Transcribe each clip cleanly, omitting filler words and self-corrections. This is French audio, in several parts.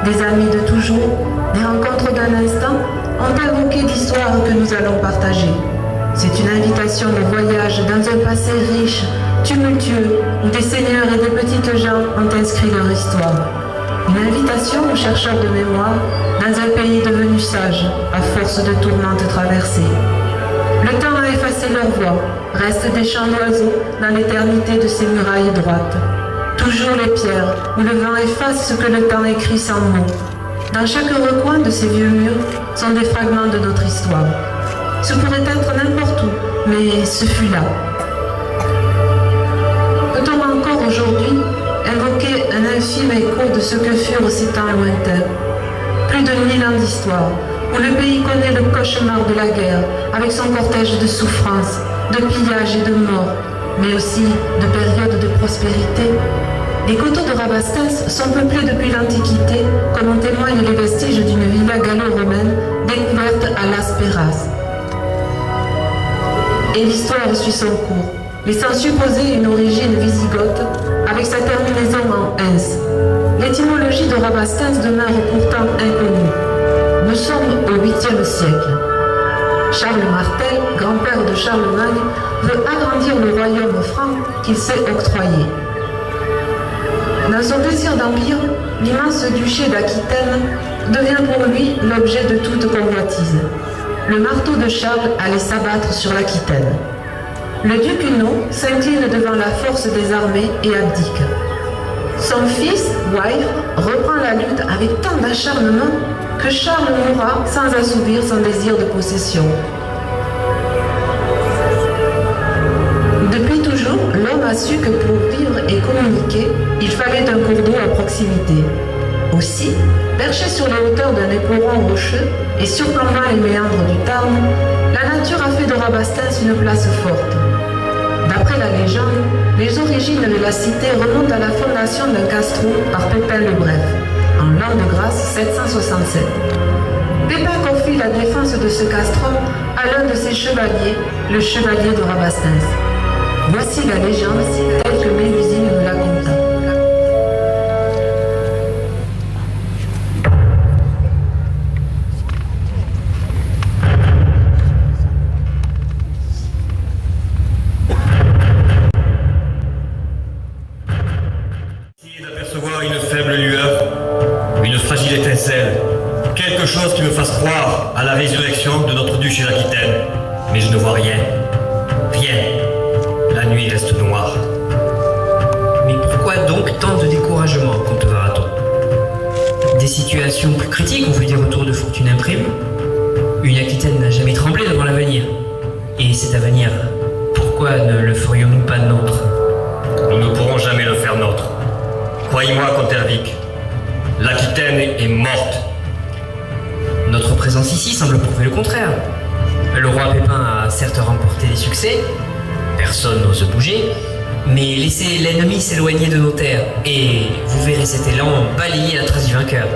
des amis de toujours, des rencontres d'un instant, ont invoqué l'histoire que nous allons partager. C'est une invitation de voyage dans un passé riche, tumultueux, où des seigneurs et des petites gens ont inscrit leur histoire. Une invitation aux chercheurs de mémoire dans un pays devenu sage, à force de tourmentes traversées. Le temps a effacé leur voix, restent des chants d'oiseaux dans l'éternité de ces murailles droites. Toujours les pierres, où le vent efface ce que le temps écrit sans mots. Dans chaque recoin de ces vieux murs sont des fragments de notre histoire. Ce pourrait être n'importe où, mais ce fut là. Peut-on encore aujourd'hui invoquer un infime écho de ce que furent ces temps lointains? Plus de 1000 ans d'histoire, où le pays connaît le cauchemar de la guerre, avec son cortège de souffrances, de pillages et de morts, mais aussi de périodes de prospérité. Les coteaux de Rabastens sont peuplés depuis l'Antiquité, comme en témoignent les vestiges d'une villa gallo-romaine découverte à Las Peras. Et l'histoire suit son cours, laissant supposer une origine wisigothe, avec sa terminaison en ins. L'étymologie de Rabastens demeure pourtant inconnue. Nous sommes au 8e siècle. Charles Martel, grand-père de Charlemagne, veut agrandir le royaume franc qu'il s'est octroyé. Dans son désir d'empire, l'immense duché d'Aquitaine devient pour lui l'objet de toute convoitise. Le marteau de Charles allait s'abattre sur l'Aquitaine. Le duc Huno s'incline devant la force des armées et abdique. Son fils, Wyfre, reprend la lutte avec tant d'acharnement que Charles mourra sans assouvir son désir de possession. Depuis toujours, l'homme a su que pour vivre et communiquer, il fallait un cours d'eau à proximité. Aussi, perché sur les hauteurs d'un éperon rocheux et surplombant les méandres du Tarn, la nature a fait de Rabastens une place forte. D'après la légende, les origines de la cité remontent à la fondation d'un castrum par Pépin le Bref, en l'an de grâce 767. Pépin confie la défense de ce castrum à l'un de ses chevaliers, le chevalier de Rabastens. Voici la légende telle que Mélusine nous la conta. D'apercevoir une faible lueur, une fragile étincelle, quelque chose qui me fasse croire à la résurrection de notre duché d'Aquitaine. Mais je ne vois rien. Rien. La nuit reste noire. Mais pourquoi donc tant de découragement, comte Varaton? Des situations plus critiques ont vu des retours de fortune imprévus. Une Aquitaine n'a jamais tremblé devant l'avenir. Et cet avenir, pourquoi ne le ferions-nous pas nôtre? Nous ne pourrons jamais le faire nôtre. Croyez-moi, comte Ervic, l'Aquitaine est morte. Notre présence ici semble prouver le contraire. Le roi Pépin a certes remporté des succès, personne n'ose bouger, mais laissez l'ennemi s'éloigner de nos terres, et vous verrez cet élan balayer la trace du vainqueur.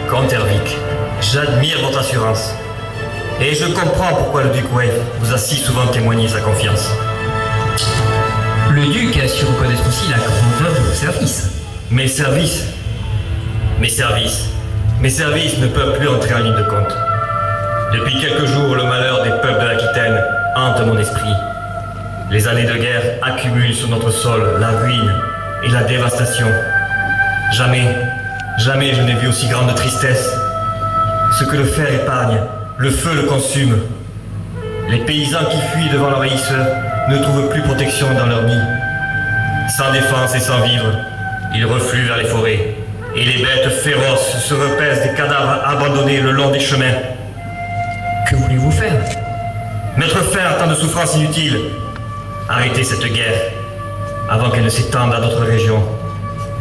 Comte Ervic, j'admire votre assurance. Et je comprends pourquoi le duc Wave vous a si souvent témoigné sa confiance. Le duc a su reconnaître aussi la grandeur de vos services. Mes services ne peuvent plus entrer en ligne de compte. Depuis quelques jours, le malheur des peuples de l'Aquitaine hante mon esprit. Les années de guerre accumulent sur notre sol la ruine et la dévastation. Jamais je n'ai vu aussi grande tristesse. Ce que le fer épargne, le feu le consume. Les paysans qui fuient devant l'envahisseur ne trouvent plus protection dans leur nid. Sans défense et sans vivre, ils refluent vers les forêts. Et les bêtes féroces se repaissent des cadavres abandonnés le long des chemins. Que voulez-vous faire? Mettre fin à tant de souffrances inutiles. Arrêter cette guerre avant qu'elle ne s'étende à d'autres régions,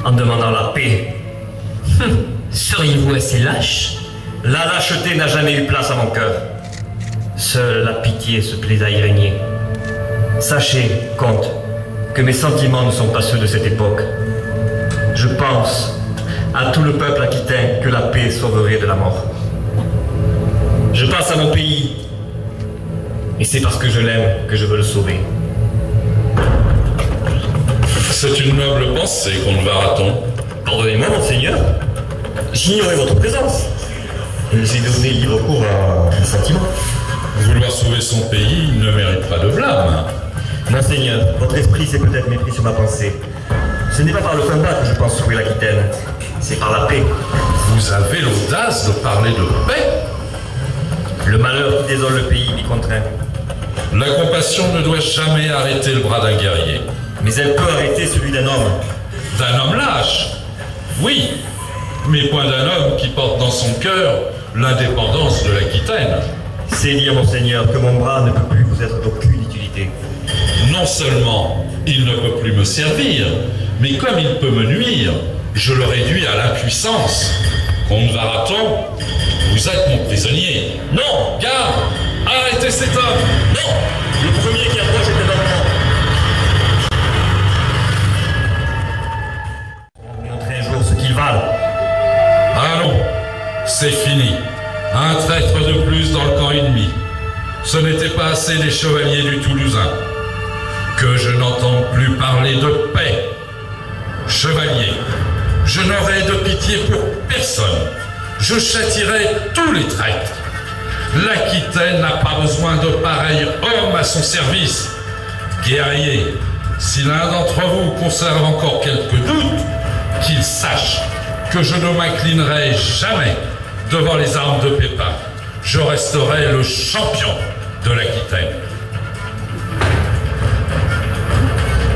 en demandant la paix. Seriez-vous assez lâche? La lâcheté n'a jamais eu place à mon cœur. Seule la pitié se plaît à y régner. Sachez, comte, que mes sentiments ne sont pas ceux de cette époque. Je pense à tout le peuple aquitain que la paix sauverait de la mort. Je pense à mon pays, et c'est parce que je l'aime que je veux le sauver. C'est une noble pensée, comte Varaton. Pardonnez-moi, monseigneur. J'ignorais votre présence. J'ai donné libre cours à mes sentiments. Vouloir sauver son pays ne mérite pas de blâme. Monseigneur, votre esprit s'est peut-être mépris sur ma pensée. Ce n'est pas par le combat que je pense sauver l'Aquitaine, c'est par la paix. Vous avez l'audace de parler de paix? Le malheur qui désole le pays m'y contraint. La compassion ne doit jamais arrêter le bras d'un guerrier. Mais elle peut arrêter celui d'un homme. D'un homme lâche? Oui, mais point d'un homme qui porte dans son cœur l'indépendance de l'Aquitaine. C'est dire, monseigneur, que mon bras ne peut plus vous être d'aucune utilité. Non seulement il ne peut plus me servir, mais comme il peut me nuire, je le réduis à l'impuissance. Comte Varathon, vous êtes mon prisonnier. Non! Garde! Arrêtez cet homme! Non! Le premier qui approche était normand. On va vous montrer un jour ce qu'ils valent. Allons, c'est fini. Un traître de plus dans le camp ennemi. Ce n'était pas assez des chevaliers du Toulousain. Que je n'entende plus parler de paix. Chevalier, je n'aurai de pitié pour personne. Je châtierai tous les traîtres. L'Aquitaine n'a pas besoin de pareils hommes à son service. Guerrier, si l'un d'entre vous conserve encore quelques doutes, qu'il sache que je ne m'inclinerai jamais devant les armes de Pépin. Je resterai le champion de l'Aquitaine.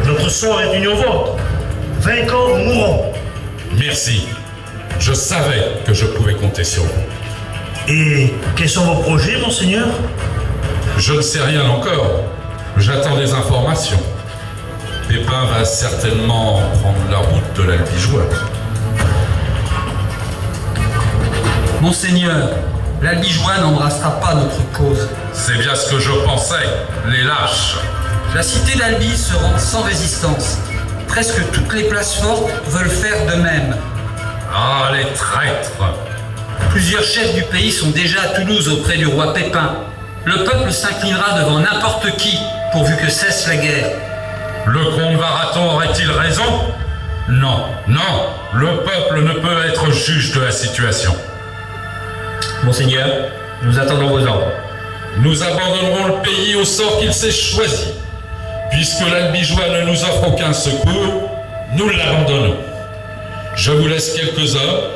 Notre sort est union vôtre. Vainqueurs ou mourons. Merci. Je savais que je pouvais compter sur vous. Et quels sont vos projets, monseigneur? Je ne sais rien encore. J'attends des informations. Pépin va certainement prendre la route de l'Albigeois. Monseigneur, l'Albigeois n'embrassera pas notre cause. C'est bien ce que je pensais, les lâches. La cité d'Albi se rend sans résistance. Presque toutes les places fortes veulent faire de même. Ah, les traîtres! Plusieurs chefs du pays sont déjà à Toulouse auprès du roi Pépin. Le peuple s'inclinera devant n'importe qui, pourvu que cesse la guerre. Le comte Varathon aurait-il raison? Non, non, le peuple ne peut être juge de la situation. Monseigneur, nous attendons vos ordres. Nous abandonnerons le pays au sort qu'il s'est choisi. Puisque l'Albigeois ne nous offre aucun secours, nous l'abandonnons. Je vous laisse quelques heures.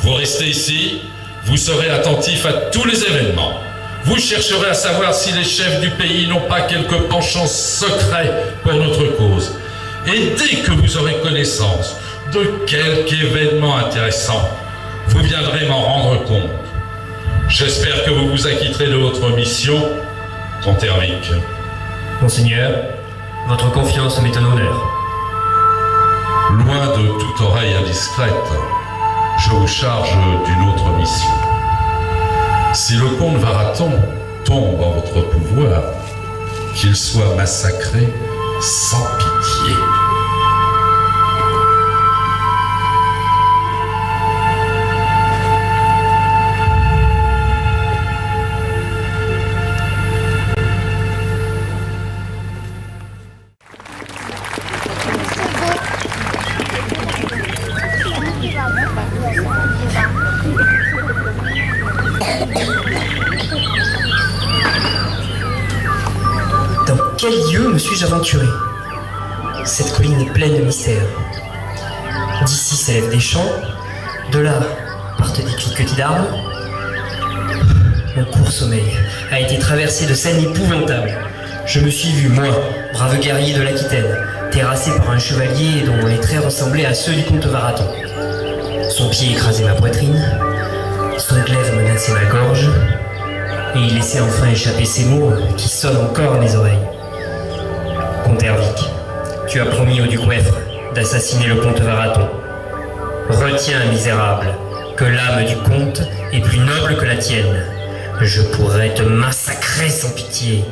Vous restez ici, vous serez attentifs à tous les événements. Vous chercherez à savoir si les chefs du pays n'ont pas quelques penchants secrets pour notre cause. Et dès que vous aurez connaissance de quelque événement intéressant, vous viendrez m'en rendre compte. J'espère que vous vous acquitterez de votre mission, comte Hermic. Monseigneur, votre confiance m'est un honneur. Loin de toute oreille indiscrète, je vous charge d'une autre mission. Si le comte Varathon tombe en votre pouvoir, qu'il soit massacré sans pitié. Dans quel lieu me suis-je aventuré? Cette colline est pleine de mystères. D'ici s'élèvent des champs, de là partent des cliquetis d'arbres. Mon court sommeil a été traversé de scènes épouvantables. Je me suis vu, moi, brave guerrier de l'Aquitaine, terrassé par un chevalier dont les traits ressemblaient à ceux du comte Varathon. Son pied écrasait ma poitrine, son glaive menaçait ma gorge, et il laissait enfin échapper ces mots qui sonnent encore à mes oreilles. Comte Hervic, tu as promis au duc Weffre d'assassiner le comte Varathon. Retiens, misérable, que l'âme du comte est plus noble que la tienne. Je pourrais te massacrer sans pitié,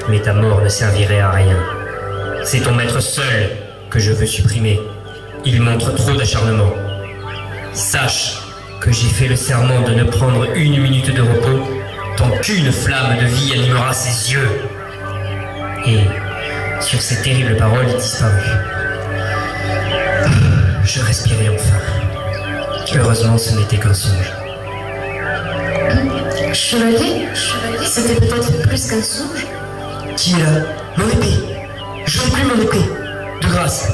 mais ta mort ne servirait à rien. C'est ton maître seul que je veux supprimer. Il montre trop d'acharnement. Sache que j'ai fait le serment de ne prendre une minute de repos tant qu'une flamme de vie animera ses yeux. Et sur ces terribles paroles, il disparut. Je respirai enfin. Heureusement, ce n'était qu'un songe. Chevalier, c'était peut-être plus qu'un songe. Qui est là? Mon épée. Je n'ai plus mon épée. De grâce,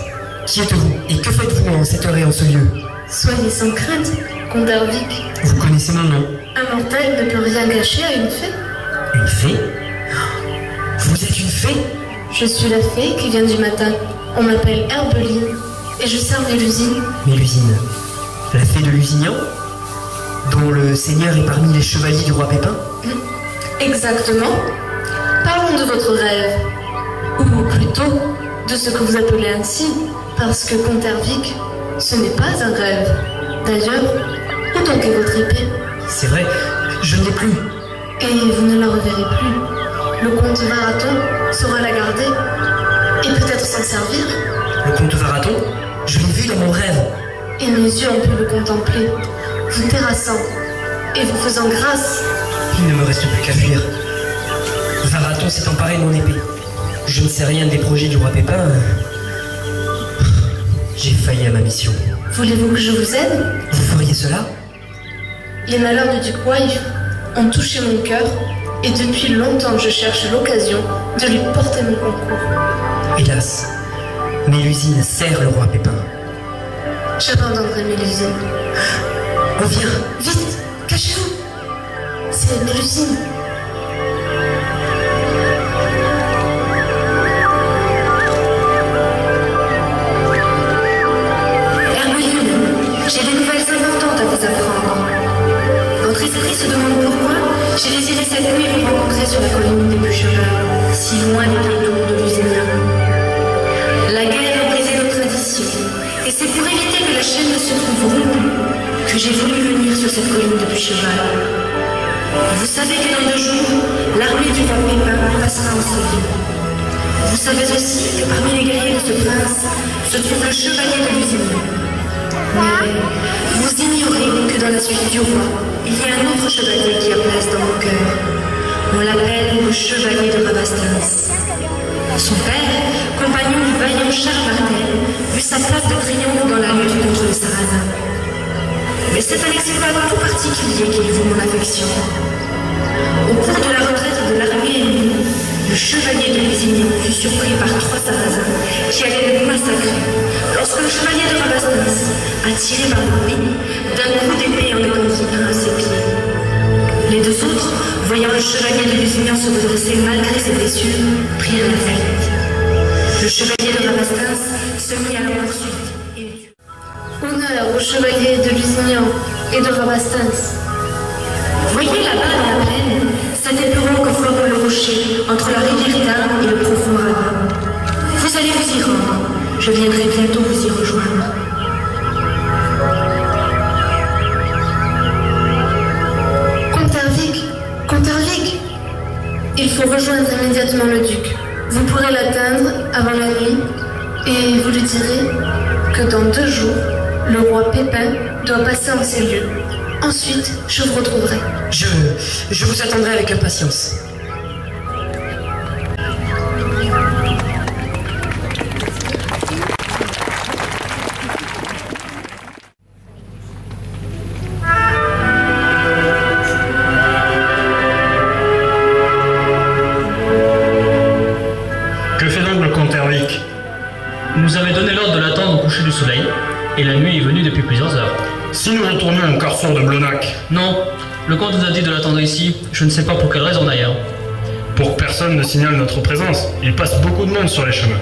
qui êtes-vous et que faites-vous en cette heure et en ce lieu? Soyez sans crainte, comte Ervic. Vous connaissez mon nom? Un mortel ne peut rien gâcher à une fée. Une fée? Vous êtes une fée? Je suis la fée qui vient du matin. On m'appelle Herbeline et je sers Mélusine. Mélusine, la fée de Lusignan, dont le seigneur est parmi les chevaliers du roi Pépin? Exactement. Parlons de votre rêve. Ou plutôt, de ce que vous appelez ainsi, parce que comte Ervic, ce n'est pas un rêve. D'ailleurs, où donc est votre épée? C'est vrai, je ne l'ai plus. Et vous ne la reverrez plus. Le comte Varathon saura la garder et peut-être s'en servir. Le comte Varathon? Je l'ai vu dans mon rêve. Et mes yeux ont pu le contempler, vous terrassant et vous faisant grâce. Il ne me reste plus qu'à fuir. Varathon s'est emparé de mon épée. Je ne sais rien des projets du roi Pépin. J'ai failli à ma mission. Voulez-vous que je vous aide? Vous feriez cela? Les malheurs du duc Waïf ont touché mon cœur et depuis longtemps je cherche l'occasion de lui porter mon concours. Hélas, Mélusine sert le roi Pépin. J'abandonnerai Mélusine. On vient, Vite, cachez-vous. C'est Mélusine. J'ai des nouvelles importantes à vous apprendre. Votre esprit se demande pourquoi j'ai désiré cette nuit vous rencontrer sur la colline des Bûchereurs, si loin des pétaux de Lusignan. La guerre a brisé nos traditions, et c'est pour éviter que la chaîne ne se trouve rompue que j'ai voulu venir sur cette colline de Bûcheval. Vous savez que dans 2 jours, l'armée du roi Pépin passera en Séville. Vous savez aussi que parmi les guerriers de ce prince se trouve le chevalier de Lusignan. Mais vous ignorez que dans la suite du roi, il y a un autre chevalier qui a place dans mon cœur. On l'appelle le chevalier de Rabastens. Son père, compagnon du vaillant Charles Martel, eut sa place de triomphe dans la lutte contre le Sarrasin. Mais c'est un exploit tout particulier qui lui vaut mon affection. Au cours de la retraite de l'armée ennemie, le chevalier de Lusignan fut surpris par 3 Sarrasins qui allaient le massacrer lorsque le chevalier de Rabastens, attiré par l'ennemi, d'un coup d'épée en étendit un à ses pieds. Les 2 autres, voyant le chevalier de Lusignan se redresser malgré ses blessures, prirent la fuite. Le chevalier de Rabastens se mit à la poursuite et le tue. Honneur aux chevaliers de Lusignan et de Rabastens. Voyez là-bas dans la plaine, cet éperon que forme le rocher entre la rivière Tarn et le profond ravin. Vous allez vous y rendre. Je viendrai bientôt vous y rejoindre. Comte Ervic, il faut rejoindre immédiatement le duc. Vous pourrez l'atteindre avant la nuit et vous lui direz que dans 2 jours, le roi Pépin doit passer en ces lieux. Ensuite, je vous retrouverai. Je vous attendrai avec impatience. Que fait donc le comte Ervic? Il nous avait donné l'ordre de l'attendre au coucher du soleil, et la nuit est venue depuis plusieurs heures. Si nous retournions au carrefour de Blonac? Non, le comte nous a dit de l'attendre ici, je ne sais pas pour quelle raison d'ailleurs. Pour que personne ne signale notre présence. Il passe beaucoup de monde sur les chemins.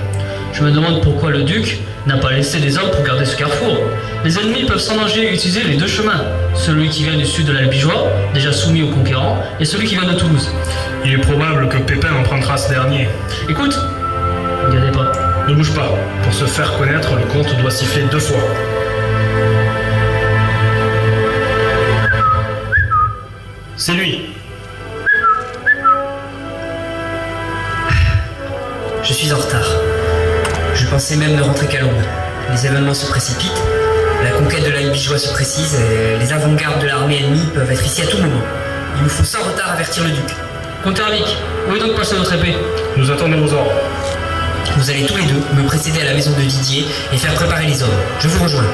Je me demande pourquoi le duc n'a pas laissé des hommes pour garder ce carrefour. Les ennemis peuvent sans danger utiliser les 2 chemins, celui qui vient du sud de l'Albigeois, déjà soumis aux conquérants, et celui qui vient de Toulouse. Il est probable que Pépin empruntera ce dernier. Écoute, il y a des pas. Ne bouge pas. Pour se faire connaître, le comte doit siffler 2 fois. C'est lui. Je suis en retard. Je pensais même ne rentrer qu'à l'aube. Les événements se précipitent, la conquête de l'Albigeois se précise et les avant-gardes de l'armée ennemie peuvent être ici à tout moment. Il nous faut sans retard avertir le duc. Comte Ervic, où est donc passée votre épée? Nous attendons vos ordres. Vous allez tous les 2 me précéder à la maison de Didier et faire préparer les ordres. Je vous rejoins.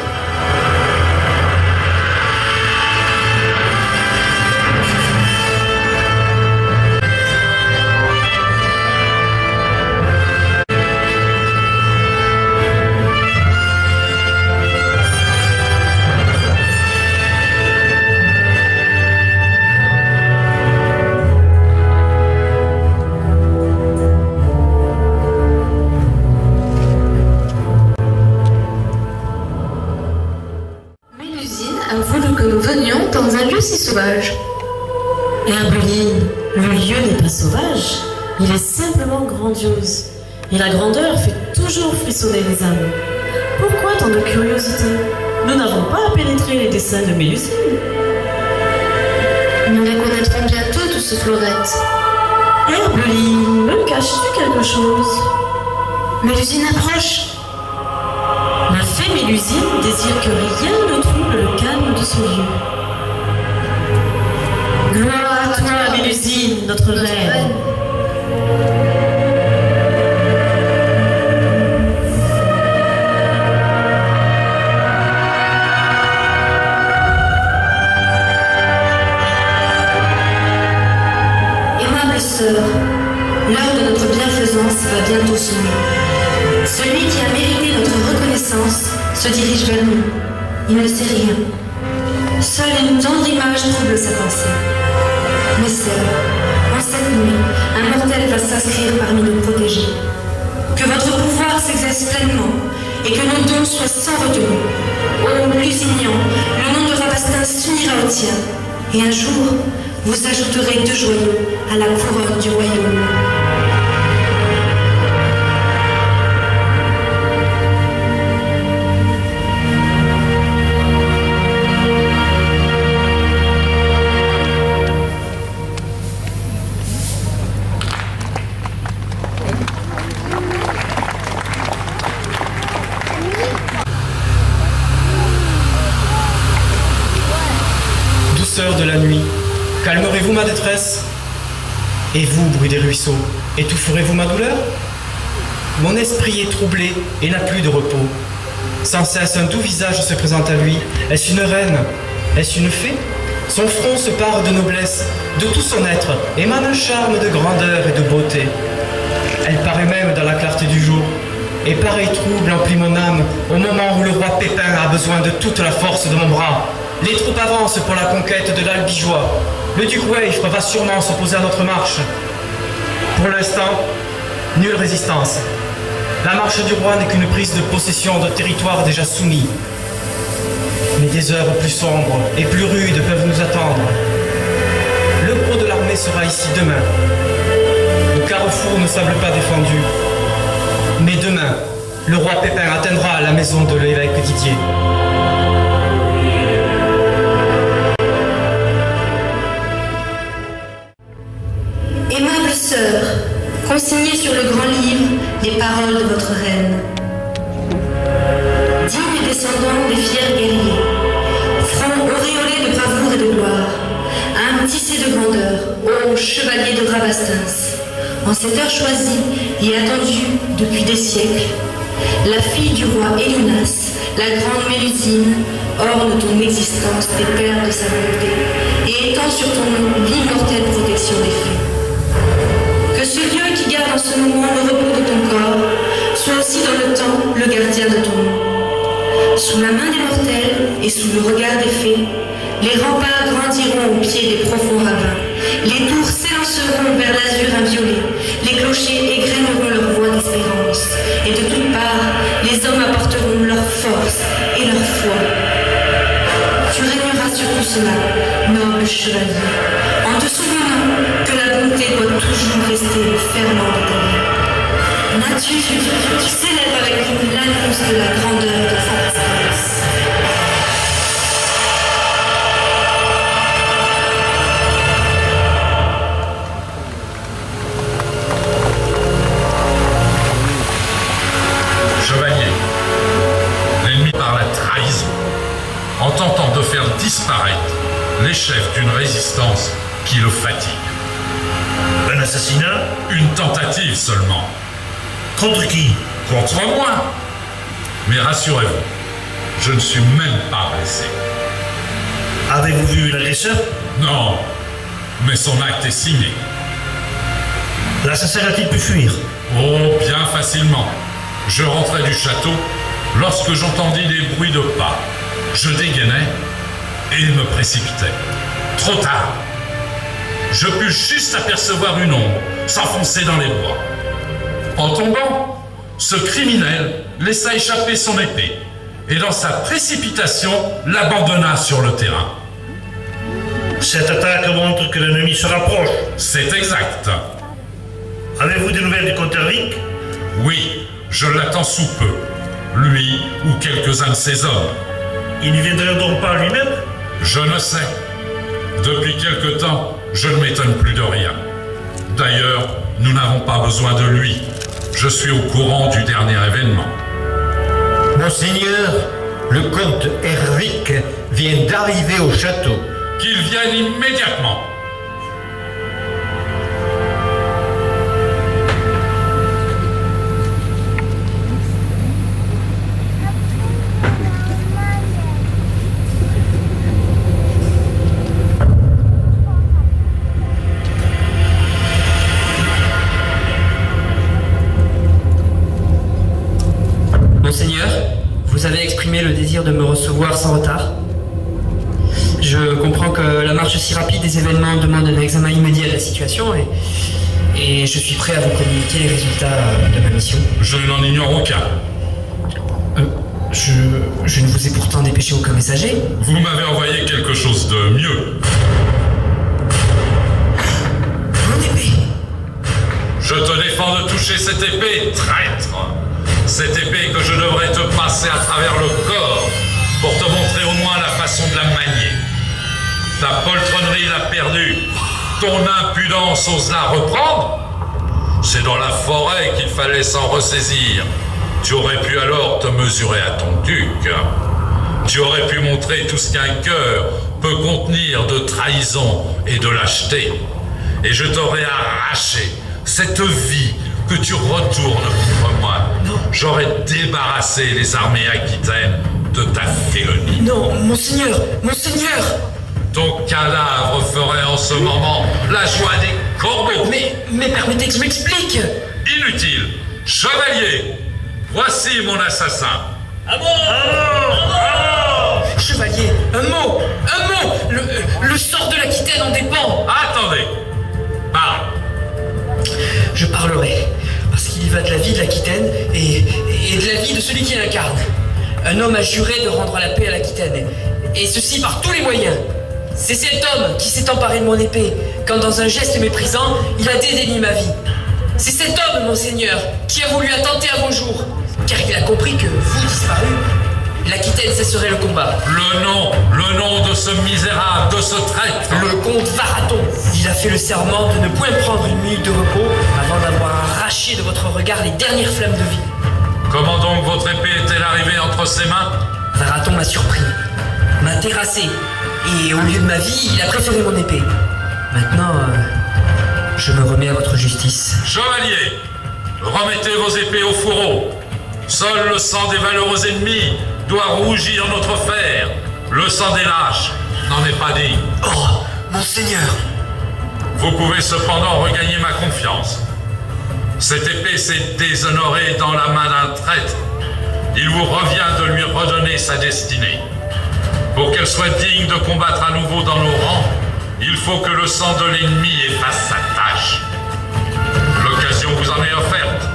surtout que nous venions dans un lieu si sauvage. Herbeline, le lieu n'est pas sauvage, il est simplement grandiose. Et la grandeur fait toujours frissonner les âmes. Pourquoi tant de curiosité? Nous n'avons pas à pénétrer les desseins de Mélusine. Nous les connaîtrons bientôt, douce Fleurette. Herbeline, me caches-tu quelque chose? Mélusine approche. La fée Mélusine désire que rien ne trouble le calme de ce lieu. Gloire à toi, Mélusine, notre reine. L'heure de notre bienfaisance va bientôt sonner. Celui qui a mérité notre reconnaissance se dirige vers nous. Il ne sait rien. Seule une tendre image trouble sa pensée. Mes sœurs, en cette nuit, un mortel va s'inscrire parmi nos protégés. Que votre pouvoir s'exerce pleinement et que nos dons soient sans retenue. Ô Lusignan, le nom de Rabastin s'unira au tien. Et un jour, vous ajouterez 2 joyaux à la couronne du royaume. Douceur de la nuit, calmerez-vous ma détresse? Et vous, bruit des ruisseaux, étoufferez-vous ma douleur? Mon esprit est troublé et n'a plus de repos. Sans cesse, un doux visage se présente à lui. Est-ce une reine? Est-ce une fée? Son front se pare de noblesse, de tout son être, émane un charme de grandeur et de beauté. Elle paraît même dans la clarté du jour, et pareil trouble emplit mon âme au moment où le roi Pépin a besoin de toute la force de mon bras. Les troupes avancent pour la conquête de l'Albigeois. Le duc Weifre va sûrement s'opposer à notre marche. Pour l'instant, nulle résistance. La marche du roi n'est qu'une prise de possession de territoires déjà soumis. Mais des heures plus sombres et plus rudes peuvent nous attendre. Le gros de l'armée sera ici demain. Le carrefour ne semble pas défendu. Mais demain, le roi Pépin atteindra la maison de l'évêque Didier. Aimable sœur, consignez sur le grand livre les paroles de votre reine. Digne descendant des fiers guerriers, front auréolé de bravoure et de gloire, âme tissée de grandeur, ô chevalier de Rabastens, en cette heure choisie et attendue depuis des siècles, la fille du roi Élinas, la grande Mélusine, orne ton existence des pères de sa volonté et étend sur ton nom l'immortelle protection des fées. Que ce lieu qui garde en ce moment le repos de ton corps soit aussi dans le temps le gardien de ton nom. Sous la main des mortels et sous le regard des fées, les remparts grandiront au pied des profonds ravins, les tours s'élanceront vers l'azur inviolé, les clochers égrèneront leur voix d'espérance, et de toutes parts, les hommes apporteront leur force et leur foi. Tu régneras sur tout cela, noble chevalier, en te souvenant que la bonté doit toujours rester le ferment de ta vie. Nature, tu célèbres avec nous l'annonce de la grandeur de Rabastens. Chevalier, l'ennemi par la trahison, en tentant de faire disparaître les chefs d'une résistance qui le fatigue. Un assassinat? Une tentative seulement. Contre qui? Contre moi. Mais rassurez-vous, je ne suis même pas blessé. Avez-vous vu l'agresseur? Non, mais son acte est signé. L'assassin a-t-il pu fuir? Oh, bien facilement. Je rentrais du château lorsque j'entendis des bruits de pas. Je dégainai et me précipitai. Trop tard. Je pus juste apercevoir une ombre s'enfoncer dans les bois. En tombant, ce criminel laissa échapper son épée et dans sa précipitation l'abandonna sur le terrain. Cette attaque montre que l'ennemi se rapproche. C'est exact. Avez-vous des nouvelles du comte Hervic? Oui, je l'attends sous peu. Lui ou quelques-uns de ses hommes. Il ne viendrait donc pas lui-même? Je ne sais. Depuis quelque temps, je ne m'étonne plus de rien. D'ailleurs, nous n'avons pas besoin de lui. Je suis au courant du dernier événement. Monseigneur, le comte Hervic vient d'arriver au château. Qu'il vienne immédiatement. Monseigneur, vous avez exprimé le désir de me recevoir sans retard. Je comprends que la marche si rapide des événements demande un examen immédiat de la situation et je suis prêt à vous communiquer les résultats de ma mission. Je n'en ignore aucun. Je ne vous ai pourtant dépêché aucun messager. Vous m'avez envoyé quelque chose de mieux. Mon épée! Je te défends de toucher cette épée, traître. Cette épée que je devrais te passer à travers le corps pour te montrer au moins la façon de la manier. Ta poltronnerie l'a perdue. Ton impudence ose la reprendre. C'est dans la forêt qu'il fallait s'en ressaisir. Tu aurais pu alors te mesurer à ton duc. Tu aurais pu montrer tout ce qu'un cœur peut contenir de trahison et de lâcheté. Et je t'aurais arraché cette vie que tu retournes contre moi. J'aurais débarrassé les armées aquitaines de ta félonie. Non, monseigneur, monseigneur! Ton cadavre ferait en ce moment la joie des corbeaux. Mais permettez que je m'explique. Inutile. Chevalier, voici mon assassin. À mort! Chevalier, un mot. Le sort de l'Aquitaine en dépend. Attendez. Parle. Je parlerai, parce qu'il y va de la vie de l'Aquitaine et de la vie de celui qui l'incarne. Un homme a juré de rendre la paix à l'Aquitaine, et ceci par tous les moyens. C'est cet homme qui s'est emparé de mon épée, quand dans un geste méprisant, il a dédaigné ma vie. C'est cet homme, monseigneur, qui a voulu attenter à vos jours, car il a compris que, vous disparu, l'Aquitaine cesserait le combat. Le nom de ce misérable, de ce traître. Le comte Varathon. Il a fait le serment de ne point prendre une minute de repos avant d'avoir arraché de votre regard les dernières flammes de vie. Comment donc votre épée est-elle arrivée entre ses mains? Varathon m'a surpris, m'a terrassé, et au lieu de ma vie, il a préféré mon épée. Maintenant, je me remets à votre justice. Chevalier, remettez vos épées au fourreau. Seul le sang des valeureux ennemis doit rougir notre fer. Le sang des lâches n'en est pas digne. Oh, monseigneur! Vous pouvez cependant regagner ma confiance. Cette épée s'est déshonorée dans la main d'un traître. Il vous revient de lui redonner sa destinée. Pour qu'elle soit digne de combattre à nouveau dans nos rangs, il faut que le sang de l'ennemi efface sa tâche. L'occasion vous en est offerte.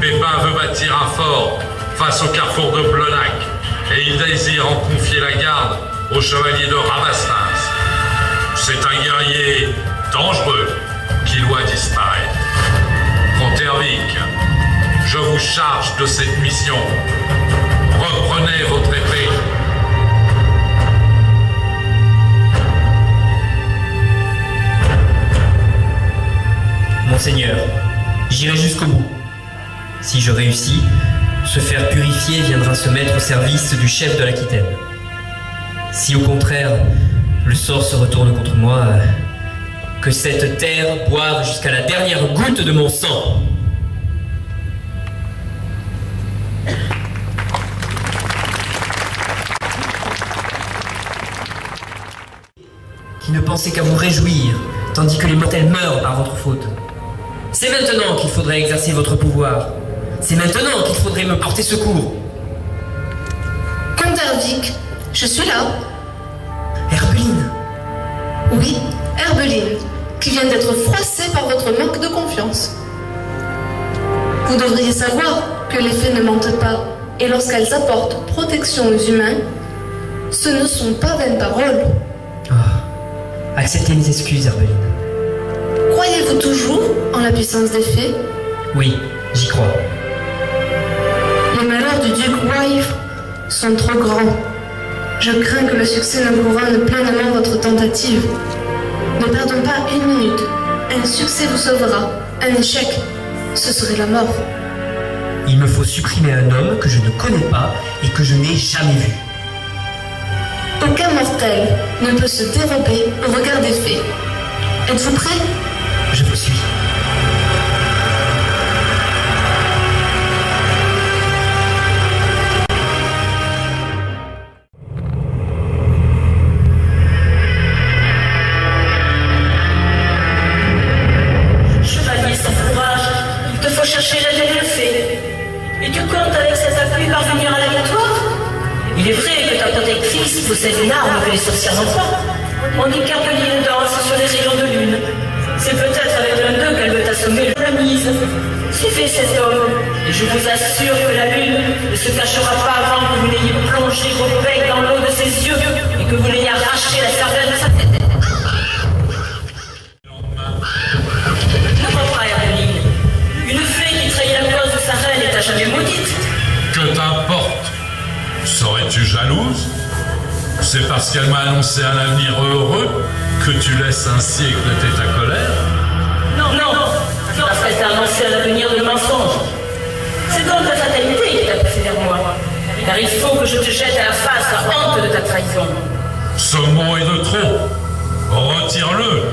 Pépin veut bâtir un fort face au carrefour de Blenac, et il désire en confier la garde au chevalier de Rabastens. C'est un guerrier dangereux qui doit disparaître. Comte Hervic, je vous charge de cette mission. Reprenez votre épée. Monseigneur, j'irai jusqu'au bout. Si je réussis, ce fer purifié viendra se mettre au service du chef de l'Aquitaine. Si au contraire, le sort se retourne contre moi, que cette terre boive jusqu'à la dernière goutte de mon sang. Qui ne pensez qu'à vous réjouir, tandis que les mortels meurent par votre faute. C'est maintenant qu'il faudrait exercer votre pouvoir. C'est maintenant qu'il faudrait me porter secours. Comte Hervic, je suis là. Herbeline. Oui, Herbeline, qui vient d'être froissée par votre manque de confiance. Vous devriez savoir que les faits ne mentent pas, et lorsqu'elles apportent protection aux humains, ce ne sont pas vaines paroles. Acceptez mes excuses, Herbeline. Croyez-vous toujours en la puissance des fées? Oui, j'y crois. Les malheurs du duc Wyvre sont trop grands. Je crains que le succès ne couronne pleinement votre tentative. Ne perdons pas une minute. Un succès vous sauvera. Un échec, ce serait la mort. Il me faut supprimer un homme que je ne connais pas et que je n'ai jamais vu. Aucun mortel ne peut se dérober au regard des fées. Êtes-vous prêt? Je vous suis. Chevalier sans courage, il te faut chercher la dernière fée. Et tu comptes avec cet appui parvenir à la victoire? Il est vrai que ta protectrice possède une arme que les sorcières n'ont pas. On dit qu'Herbeline danse sur les rayons de lune. C'est peut-être avec l'un d'eux qu'elle veut assommer la mise. Suivez cet homme, et je vous assure que la lune ne se cachera pas avant que vous n'ayez plongé vos becs dans l'eau de ses yeux et que vous n'ayez arraché la cervelle de sa tête. Ne crois pas, Herbeline. Une fée qui trahit la cause de sa reine est à jamais maudite. Que t'importe? Serais-tu jalouse? C'est parce qu'elle m'a annoncé un avenir heureux que tu laisses ainsi éclater ta colère? Non, parce qu'elle t'a annoncé un avenir de mensonge. C'est donc la fatalité qui t'a poussé vers moi. Car il faut que je te jette à la face la honte de ta trahison. Ce mot est de trop. Retire-le,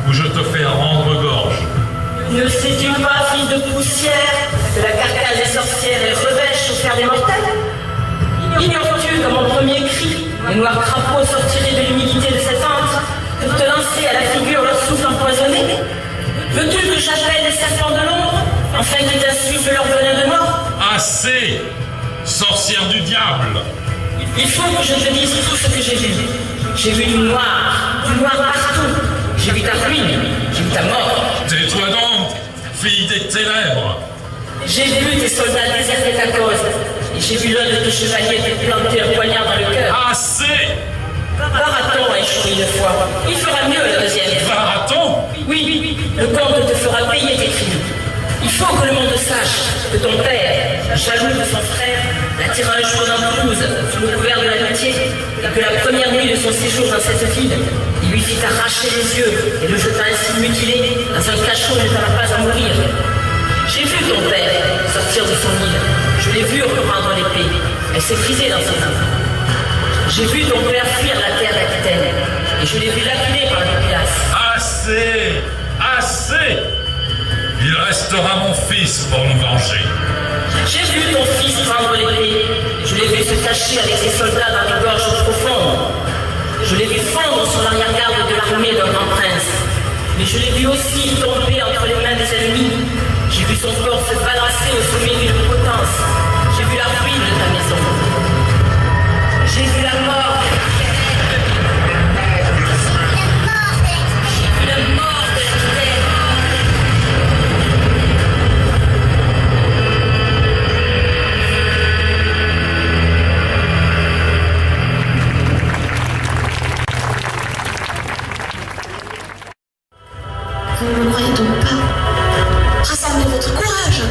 ou je te fais rendre gorge. Ne sais-tu pas, fils de poussière, que la carcasse des sorcières est revêche au fer des mortels? Ignores-tu que mon premier cri, les noirs crapauds sortiraient de l'humidité de cette antre pour te lancer à la figure leur souffle empoisonné? Veux-tu que j'appelle les serpents de l'ombre, afin qu'ils t'insufflent leur venin de mort? Assez, sorcière du diable! Il faut que je te dise tout ce que j'ai vu. J'ai vu du noir partout. J'ai vu ta ruine, j'ai vu ta mort. Tais-toi donc, fille des ténèbres! J'ai vu tes soldats déserter ta cause. Et j'ai vu l'un de tes chevaliers te planter un poignard dans le cœur. Assez! Baraton a échoué une fois. Il fera mieux la deuxième. Baraton? Oui, le comte te fera payer tes crimes. Il faut que le monde sache que ton père, jaloux de son frère, l'attira un jour dans Toulouse, sous le couvert de l'amitié, et que la première nuit de son séjour dans cette ville, il lui fit arracher les yeux et le jeta ainsi mutilé dans un cachot où il ne t'aura pas à mourir. J'ai vu ton père sortir de son île. Je l'ai vu reprendre l'épée. Elle s'est frisée dans ses mains. J'ai vu ton père fuir la terre d'Aquitaine. Et je l'ai vu lapider par la populace. Assez! Assez! Il restera mon fils pour nous venger. J'ai vu ton fils prendre l'épée. Je l'ai vu se cacher avec ses soldats dans les gorges profondes. Je l'ai vu fondre sur l'arrière-garde de l'armée d'un grand prince. Mais je l'ai vu aussi tomber entre les mains des ennemis. J'ai vu son corps se balancer au sommet d'une potence. J'ai vu la ruine de ta maison. J'ai vu la mort. J'ai vu la mort de la terre. Vous ne me croyez donc pas? Rassemblez votre courage.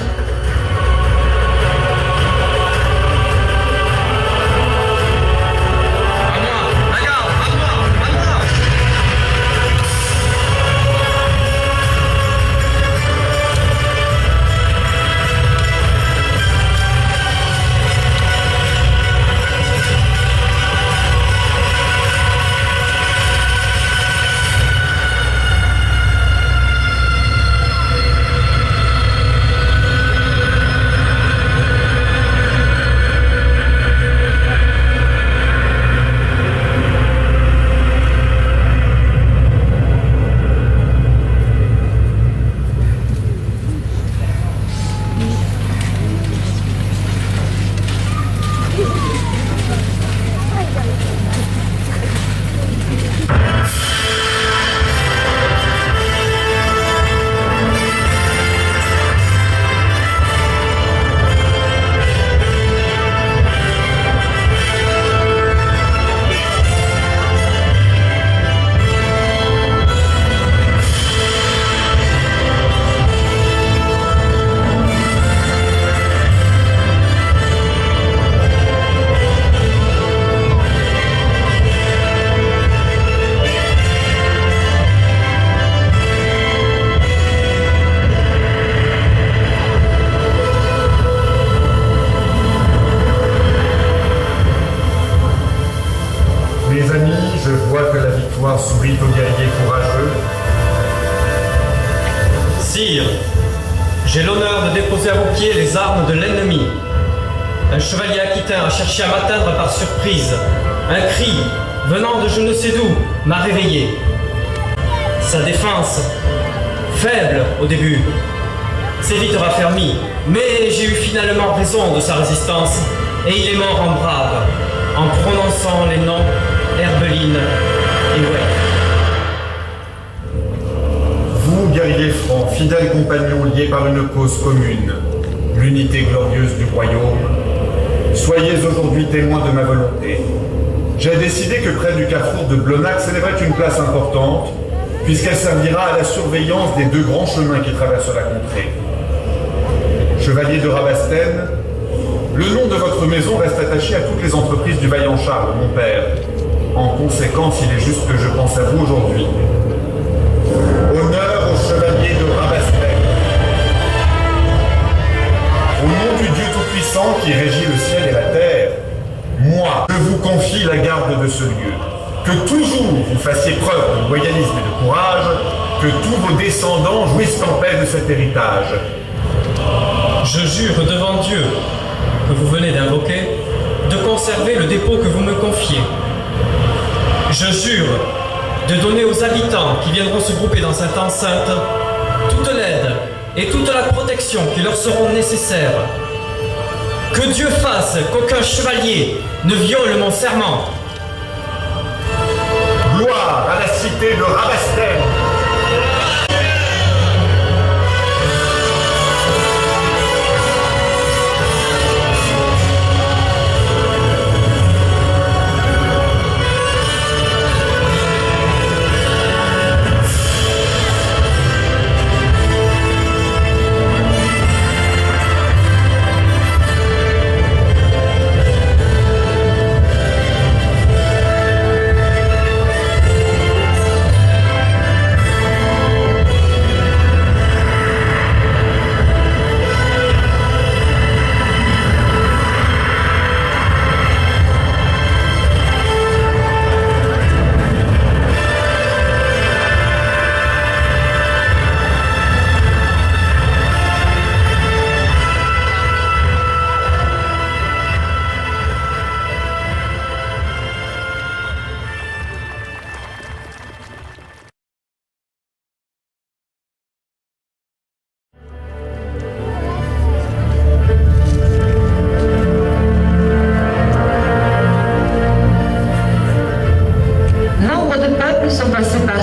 sourit au guerrier courageux. Sire, j'ai l'honneur de déposer à vos pieds les armes de l'ennemi. Un chevalier aquitain a cherché à m'atteindre par surprise. Un cri, venant de je ne sais d'où, m'a réveillé. Sa défense, faible au début, s'est vite raffermie, mais j'ai eu finalement raison de sa résistance, et il est mort en brave, en prononçant les noms Herbeline et Wake. Vous, guerriers francs, fidèles compagnons liés par une cause commune, l'unité glorieuse du royaume, soyez aujourd'hui témoins de ma volonté. J'ai décidé que près du carrefour de Blonac célébrait une place importante, puisqu'elle servira à la surveillance des 2 grands chemins qui traversent la contrée. Chevalier de Rabastène, le nom de votre maison reste attaché à toutes les entreprises du vaillant Charles, mon père. En conséquence, il est juste que je pense à vous aujourd'hui. Honneur au chevalier de Rabastène. Au nom du Dieu Tout-Puissant qui régit le ciel et la terre, moi, je vous confie la garde de ce lieu. Que toujours vous fassiez preuve de loyalisme et de courage, que tous vos descendants jouissent en paix de cet héritage. Je jure devant Dieu, que vous venez d'invoquer, de conserver le dépôt que vous me confiez. Je jure de donner aux habitants qui viendront se grouper dans cette enceinte toute l'aide et toute la protection qui leur seront nécessaires. Que Dieu fasse qu'aucun chevalier ne viole mon serment. Gloire à la cité de Rabastène.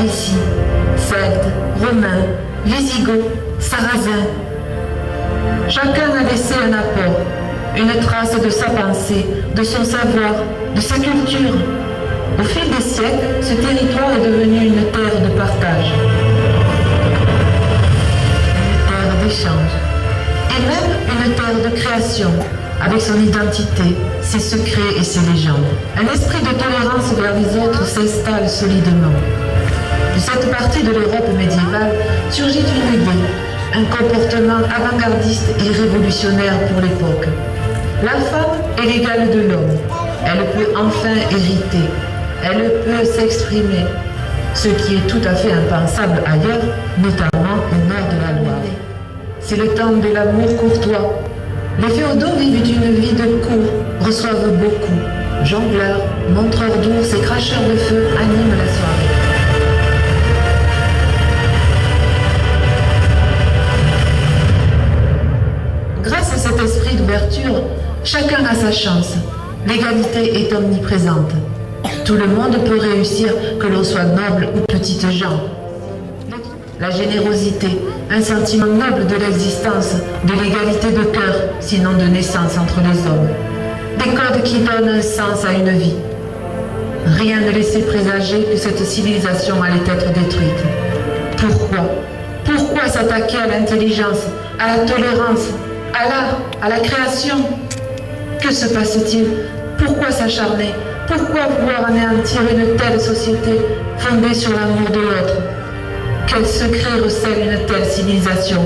Ici, Celtes, Romains, Visigoths, Sarrasins. Chacun a laissé un apport, une trace de sa pensée, de son savoir, de sa culture. Au fil des siècles, ce territoire est devenu une terre de partage, une terre d'échange, et même une terre de création, avec son identité, ses secrets et ses légendes. Un esprit de tolérance vers les autres s'installe solidement. De cette partie de l'Europe médiévale surgit une idée, un comportement avant-gardiste et révolutionnaire pour l'époque. La femme est l'égale de l'homme. Elle peut enfin hériter. Elle peut s'exprimer, ce qui est tout à fait impensable ailleurs, notamment au nord de la Loire. C'est le temps de l'amour courtois. Les féodaux vivent une vie de cour, reçoivent beaucoup. Jongleurs, montreurs d'ours et cracheurs de feu animent la soirée. Grâce à cet esprit d'ouverture, chacun a sa chance. L'égalité est omniprésente. Tout le monde peut réussir, que l'on soit noble ou petite gens. La générosité, un sentiment noble de l'existence, de l'égalité de cœur, sinon de naissance entre les hommes. Des codes qui donnent un sens à une vie. Rien ne laissait présager que cette civilisation allait être détruite. Pourquoi? Pourquoi s'attaquer à l'intelligence, à la tolérance, à l'art, à la création? Que se passe-t-il? Pourquoi s'acharner? Pourquoi vouloir anéantir une telle société fondée sur l'amour de l'autre? Quel secret recèle une telle civilisation?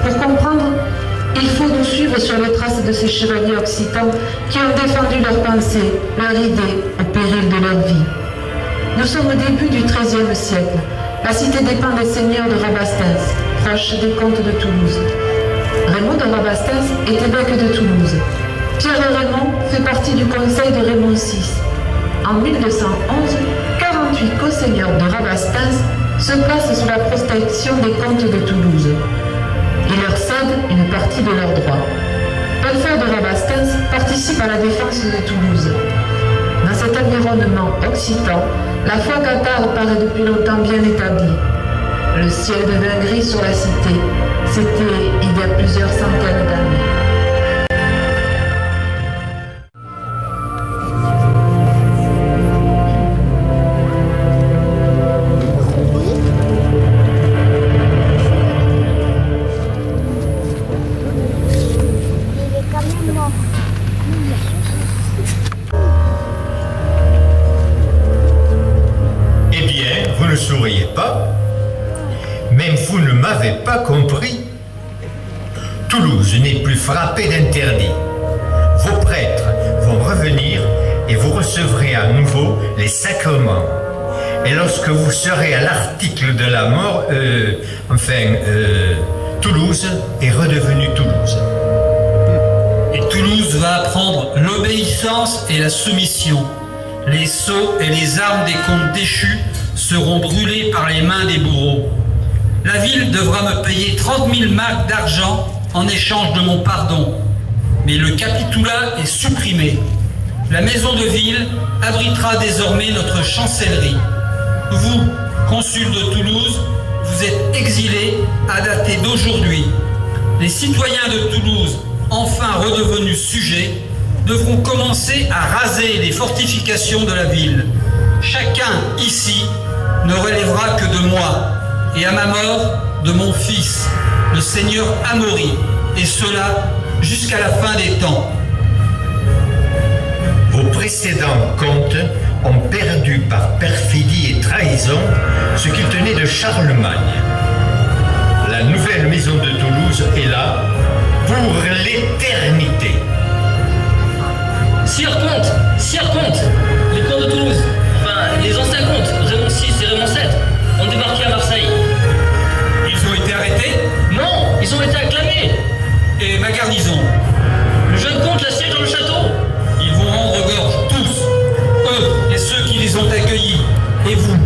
Pour comprendre, il faut nous suivre sur les traces de ces chevaliers occitans qui ont défendu leurs pensées, leurs idées, au péril de leur vie. Nous sommes au début du XIIIe siècle. La cité dépend des seigneurs de Rabastens, proche des comtes de Toulouse. Raymond de Rabastens est évêque de Toulouse. Pierre de Raymond fait partie du conseil de Raymond VI. En 1211, 48 co-seigneurs de Rabastens se placent sous la protection des comtes de Toulouse. Ils leur cèdent une partie de leurs droits. Belfort de Rabastens participe à la défense de Toulouse. Dans cet environnement occitan, la foi cathare paraît depuis longtemps bien établie. Le ciel devint gris sur la cité. C'était il y a plusieurs centaines d'années. Ne souriez pas, même vous ne m'avez pas compris. Toulouse n'est plus frappée d'interdit. Vos prêtres vont revenir et vous recevrez à nouveau les sacrements. Et lorsque vous serez à l'article de la mort, Toulouse est redevenue Toulouse. Et Toulouse va apprendre l'obéissance et la soumission. Les sceaux et les armes des comtes déchus seront brûlés par les mains des bourreaux. La ville devra me payer 30 000 marcs d'argent en échange de mon pardon. Mais le capitulat est supprimé. La maison de ville abritera désormais notre chancellerie. Vous, consul de Toulouse, vous êtes exilé à dater d'aujourd'hui. Les citoyens de Toulouse, enfin redevenus sujets, devront commencer à raser les fortifications de la ville. Chacun ici ne relèvera que de moi, et à ma mort, de mon fils, le seigneur Amaury, et cela jusqu'à la fin des temps. Vos précédents comtes ont perdu par perfidie et trahison ce qu'ils tenaient de Charlemagne. La nouvelle maison de Toulouse est là pour l'éternité. Sire comte, les comtes de Toulouse, enfin les anciens comtes, Raymond VI et Raymond VII, ont débarqué à Marseille. Ils ont été arrêtés? Non, ils ont été acclamés. Et ma garnison? Le jeune comte l'assiège dans le château. Ils vont rendre gorge, tous, eux et ceux qui les ont accueillis. Et vous,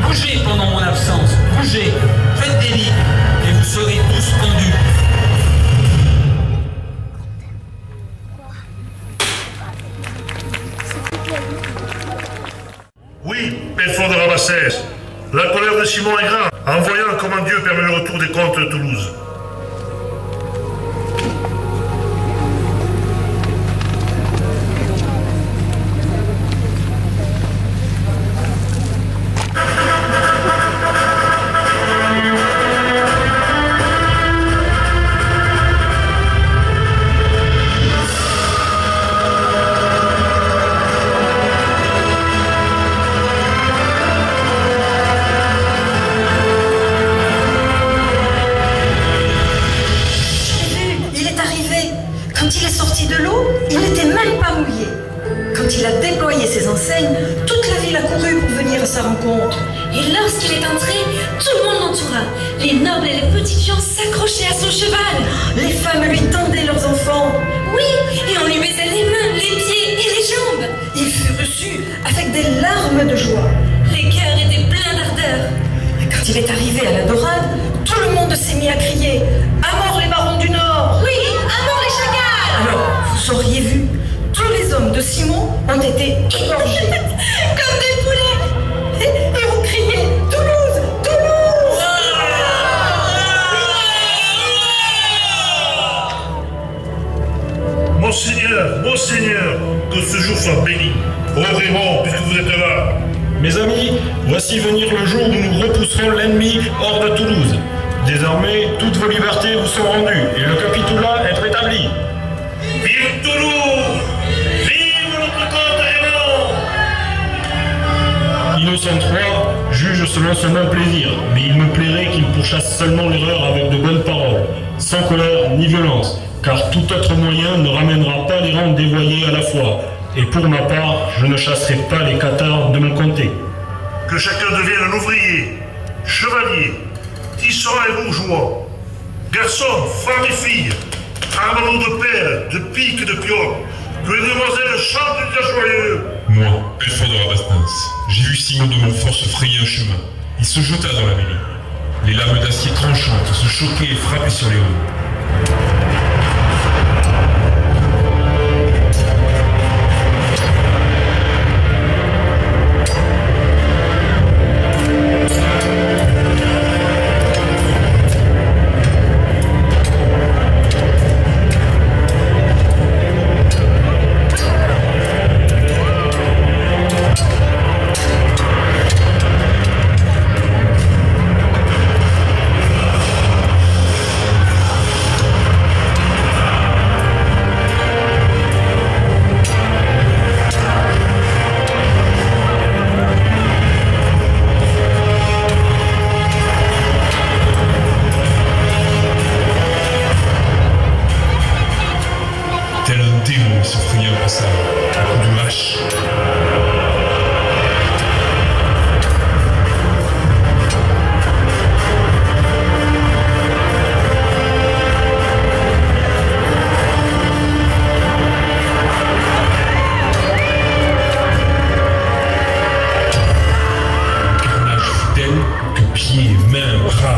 bougez pendant mon absence, bougez, faites des lits, et vous serez tous pendus. Oui, Belfort de Rabastens, la colère de Simon est grande, en voyant comment Dieu permet le retour des comtes de Toulouse. Toute la ville a couru pour venir à sa rencontre. Et lorsqu'il est entré, tout le monde l'entoura. Les nobles et les petites gens s'accrochaient à son cheval. Les femmes lui tendaient leurs enfants. Oui, et on lui mettait les mains, les pieds et les jambes. Il fut reçu avec des larmes de joie. Les cœurs étaient pleins d'ardeur. Quand il est arrivé à la Dorade, tout le monde s'est mis à crier « À mort les barons du Nord !» Oui, à mort les chacals! Alors, vous auriez vu, tous les hommes de Simon ont été égorgés. Comme des poulets. Et on criait « Toulouse! Toulouse !» Monseigneur, que ce jour soit béni. Oh Raymond, puisque vous êtes là. Mes amis, voici venir le jour où nous repousserons l'ennemi hors de Toulouse. Désormais, toutes vos libertés vous sont rendues et le capitulat est rétabli. Vive Toulouse! Vive notre comte Raymond! Innocent III juge selon son même plaisir, mais il me plairait qu'il pourchasse seulement l'erreur avec de bonnes paroles, sans colère ni violence, car tout autre moyen ne ramènera pas les rangs dévoyés à la foi. Et pour ma part, je ne chasserai pas les cathares de mon comté. que chacun devienne un ouvrier, chevalier, tisserand et bourgeois, garçons, femmes et filles, armons-nous de pelles, de piques et de pioches, que les demoiselles chantent du dia joyeux. Moi, Belfort de Rabastens, j'ai vu Simon de Montfort se frayer un chemin. Il se jeta dans la mêlée. Les lames d'acier tranchantes se choquaient et frappaient sur les hauts.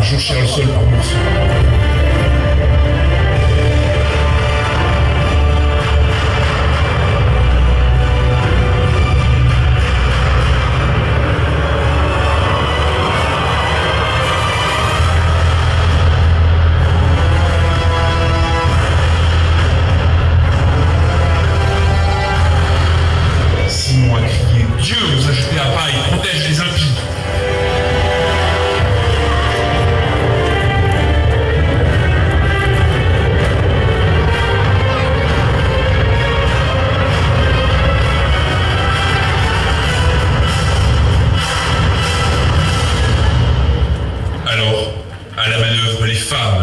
Jonchèrent le sol par morceaux. Simon a crié « Dieu nous a jetés à bas et protège les impies !»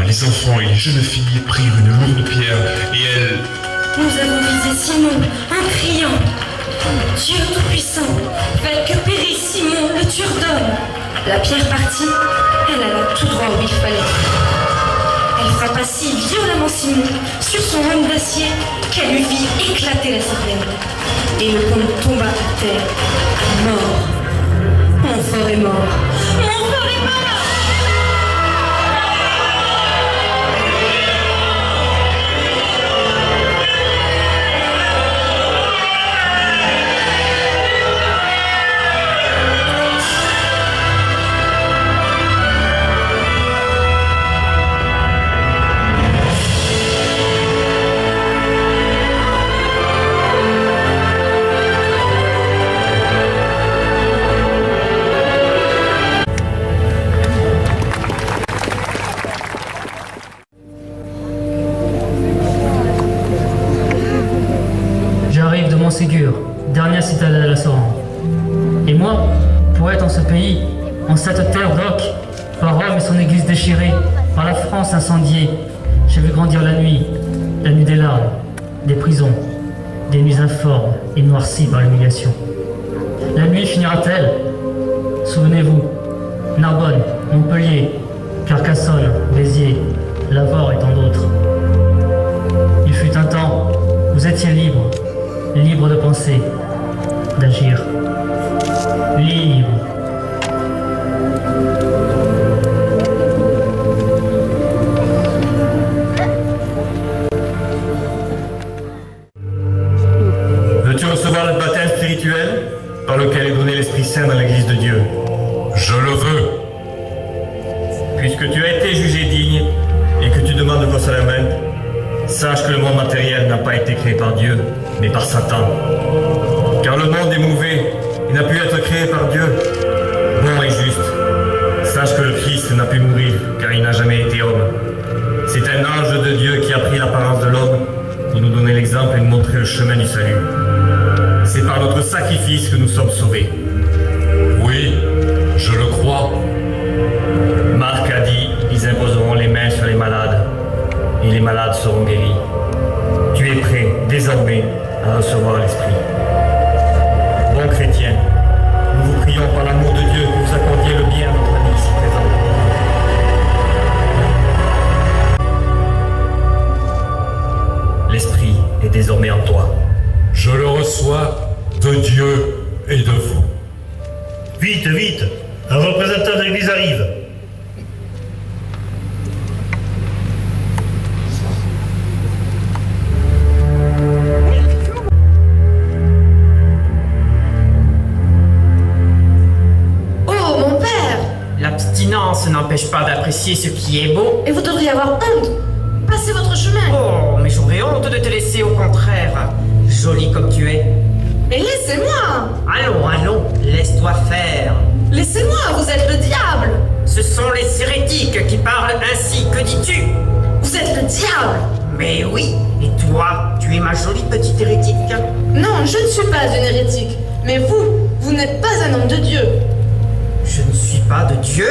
Les enfants et les jeunes filles prirent une lourde pierre et elles... Nous avons visé Simon en criant « Dieu Tout-Puissant, faites que périsse Simon, le tueur d'hommes !» La pierre partit, elle alla tout droit où il fallait. Elle frappa si violemment Simon sur son homme d'acier qu'elle lui fit éclater la cervelle. Et le comte tomba à terre, mort. Montfort est mort. Montfort est mort! Ségur, dernière citadelle de la Sorrente. Et moi, poète en ce pays, en cette terre d'oc, par Rome et son église déchirée, par la France incendiée, j'ai vu grandir la nuit des larmes, des prisons, des nuits informes et noircies par l'humiliation. La nuit finira-t-elle? Souvenez-vous, Narbonne, Montpellier, Carcassonne, Béziers, Lavore et tant d'autres. Il fut un temps, vous étiez libres, libre de penser, d'agir, libre. Veux-tu recevoir le baptême spirituel par lequel est donné l'Esprit Saint dans l'Église de Dieu? Je le veux. Puisque tu as été jugé digne et que tu demandes quoi cela mène, sache que le monde matériel n'a pas été créé par Dieu, mais par Satan. Car le monde est mauvais et n'a pu être créé par Dieu, bon et juste. Sache que le Christ n'a pu mourir, car il n'a jamais été homme. C'est un ange de Dieu qui a pris l'apparence de l'homme pour nous donner l'exemple et nous montrer le chemin du salut. C'est par notre sacrifice que nous sommes sauvés. Oui, je le crois. Marc a dit, ils imposeront les mains sur les malades, et les malades seront guéris. Tu es prêt, désormais, à recevoir l'Esprit. Bon chrétien, nous vous prions par l'amour de Dieu Un représentant de l'Église arrive. Oh, mon père! L'abstinence n'empêche pas d'apprécier ce qui est beau. Et vous devriez avoir honte! Passez votre chemin! Oh, mais j'aurais honte de te laisser, au contraire. Jolie comme tu es. Mais laissez-moi! Allons, allons, laisse-toi faire. Laissez-moi, vous êtes le diable! Ce sont les hérétiques qui parlent ainsi, que dis-tu? Vous êtes le diable! Mais oui, et toi, tu es ma jolie petite hérétique? Non, je ne suis pas une hérétique. Mais vous n'êtes pas un homme de Dieu. Je ne suis pas de Dieu?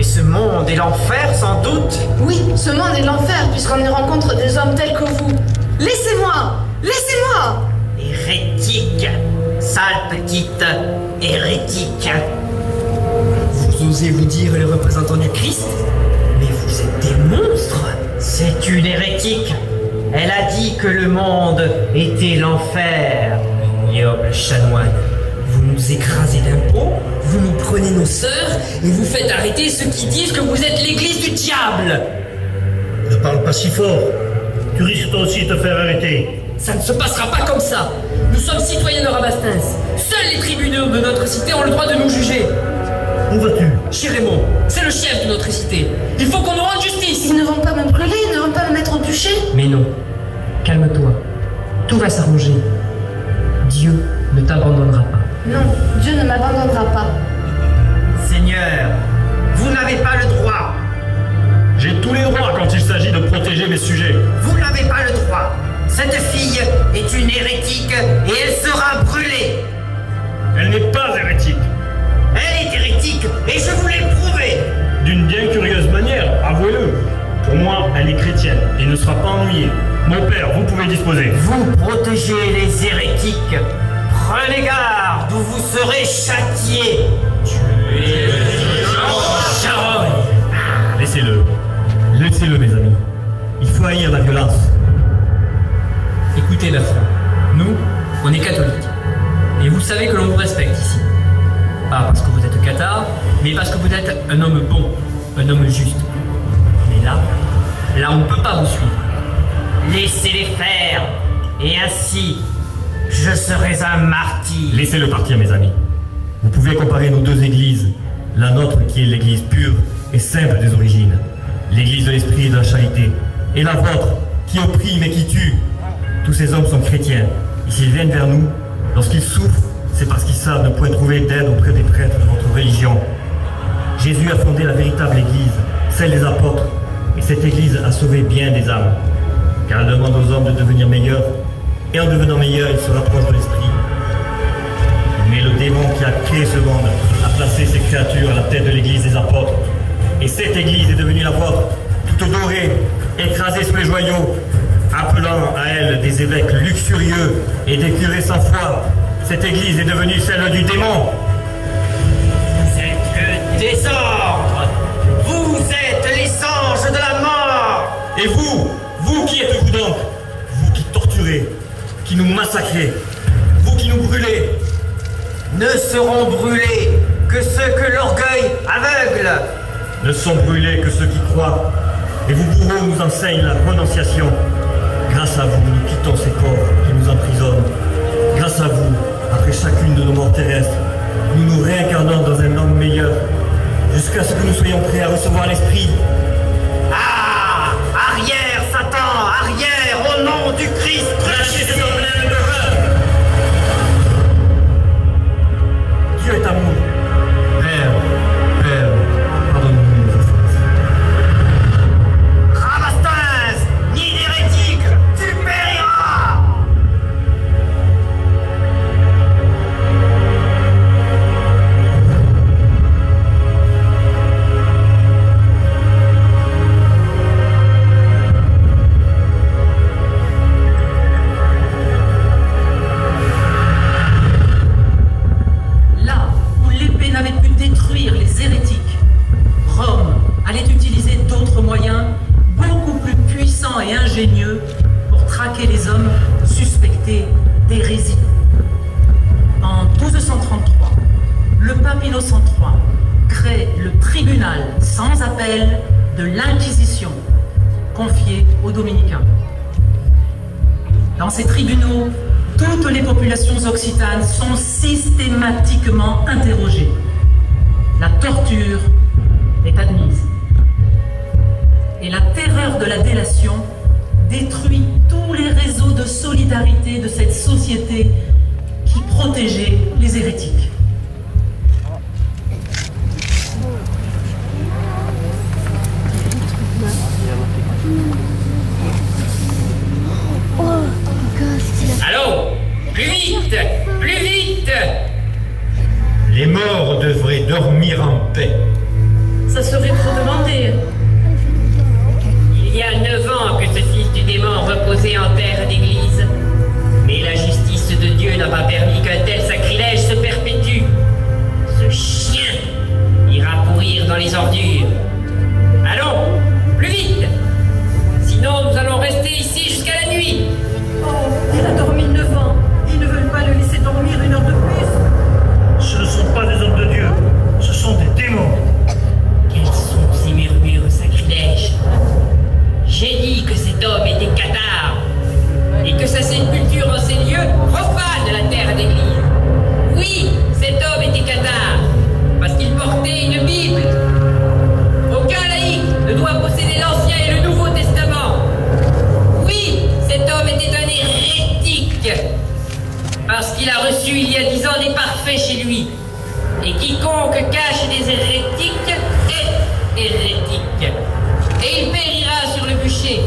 Et ce monde est l'enfer, sans doute? Oui, ce monde est l'enfer, puisqu'on y rencontre des hommes tels que vous. Laissez-moi! Laissez-moi! Hérétique! Sale petite hérétique! Vous osez vous dire le représentant du Christ? Mais vous êtes des monstres! C'est une hérétique! Elle a dit que le monde était l'enfer! Ignoble chanoine! Vous nous écrasez d'impôts, vous nous prenez nos sœurs, et vous faites arrêter ceux qui disent que vous êtes l'église du diable! Ne parle pas si fort. Tu risques toi aussi de te faire arrêter. Ça ne se passera pas comme ça. Nous sommes citoyens de Rabastens. Seuls les tribunaux de notre cité ont le droit de nous juger. Où vas-tu? Chez Raymond, c'est le chef de notre cité. Il faut qu'on nous rende justice. Ils ne vont pas me brûler, ils ne vont pas me mettre au bûcher. Mais non, calme-toi. Tout va s'arranger. Dieu ne t'abandonnera pas. Non, Dieu ne m'abandonnera pas. Seigneur, vous n'avez pas le droit. J'ai tous les droits quand il s'agit de protéger mes sujets. Vous n'avez pas le droit. Cette fille est une hérétique et elle sera brûlée. Elle n'est pas hérétique. Elle est hérétique et je vous l'ai prouvé. D'une bien curieuse manière, avouez-le. Pour moi, elle est chrétienne et ne sera pas ennuyée. Mon père, vous pouvez disposer. Vous protégez les hérétiques. Prenez garde ou vous serez châtiés. Tuez Charonne. Laissez-le. Laissez-le, mes amis. Il faut haïr la violence. Écoutez, ma foi, nous, on est catholiques. Et vous savez que l'on vous respecte ici. Pas parce que vous êtes cathare, mais parce que vous êtes un homme bon, un homme juste. Mais là, on ne peut pas vous suivre. Laissez-les faire, et ainsi, je serai un martyr. Laissez-le partir, mes amis. Vous pouvez comparer nos deux églises. La nôtre qui est l'église pure et simple des origines. L'église de l'esprit et de la charité. Et la vôtre qui opprime et qui tue. Tous ces hommes sont chrétiens. Et s'ils viennent vers nous, lorsqu'ils souffrent, c'est parce qu'ils savent ne point trouver d'aide auprès des prêtres de votre religion. Jésus a fondé la véritable église, celle des apôtres. Et cette église a sauvé bien des âmes. Car elle demande aux hommes de devenir meilleurs. Et en devenant meilleurs, ils se rapprochent de l'esprit. Mais le démon qui a créé ce monde a placé ses créatures à la tête de l'église des apôtres. Et cette église est devenue la vôtre, toute dorée, écrasée sous les joyaux, appelant à elle des évêques luxurieux et des curés sans foi. Cette église est devenue celle du démon. Vous êtes le désordre. Vous êtes les anges de la mort. Et vous qui êtes-vous donc? Vous qui torturez, qui nous massacrez, vous qui nous brûlez. Ne seront brûlés que ceux que l'orgueil aveugle. Ne sont brûlés que ceux qui croient. Et vous bourreaux nous enseignent la renonciation. Grâce à vous, nous quittons ces corps qui nous emprisonnent. Grâce à vous, après chacune de nos morts terrestres, nous nous réincarnons dans un homme meilleur, jusqu'à ce que nous soyons prêts à recevoir l'Esprit. Ah! Arrière, Satan! Arrière, au nom du Christ! Lâchez cet emblème d'horreur! Dieu est amour. Père, pardonne-nous nos offenses. Rabastens, ni d'hérétique, tu périras! 1933 crée le tribunal sans appel de l'Inquisition, confié aux dominicains. Dans ces tribunaux, toutes les populations occitanes sont systématiquement interrogées. La torture est admise. Et la terreur de la délation détruit tous les réseaux de solidarité de cette société qui protégeait les hérétiques. Allô? Plus vite! Plus vite! Les morts devraient dormir en paix. Ça serait trop demandé. Il y a 9 ans que ce fils du démon reposait en terre d'église. Mais la justice de Dieu n'a pas permis qu'un tel sacrilège se perpétue. Ce chien ira pourrir dans les ordures. Allons, plus vite! Sinon, nous allons rester ici jusqu'à la nuit. Oh, il a dormi 9 ans. Ils ne veulent pas le laisser dormir 1 heure de plus. Ce ne sont pas des hommes de Dieu, ce sont des démons. Quels sont ces murmures sacrilèges? J'ai dit que cet homme était cathare et que sa sépulture en ces lieux profane la terre d'église. Oui, cet homme était cathare parce qu'il portait une Bible. Aucun laïc ne doit posséder l'Ancien et le Nouveau Testament. Oui, cet homme était un hérétique parce qu'il a reçu il y a 10 ans des parfaits chez lui. Et quiconque cache des hérétiques est hérétique. Et il périra sur le bûcher.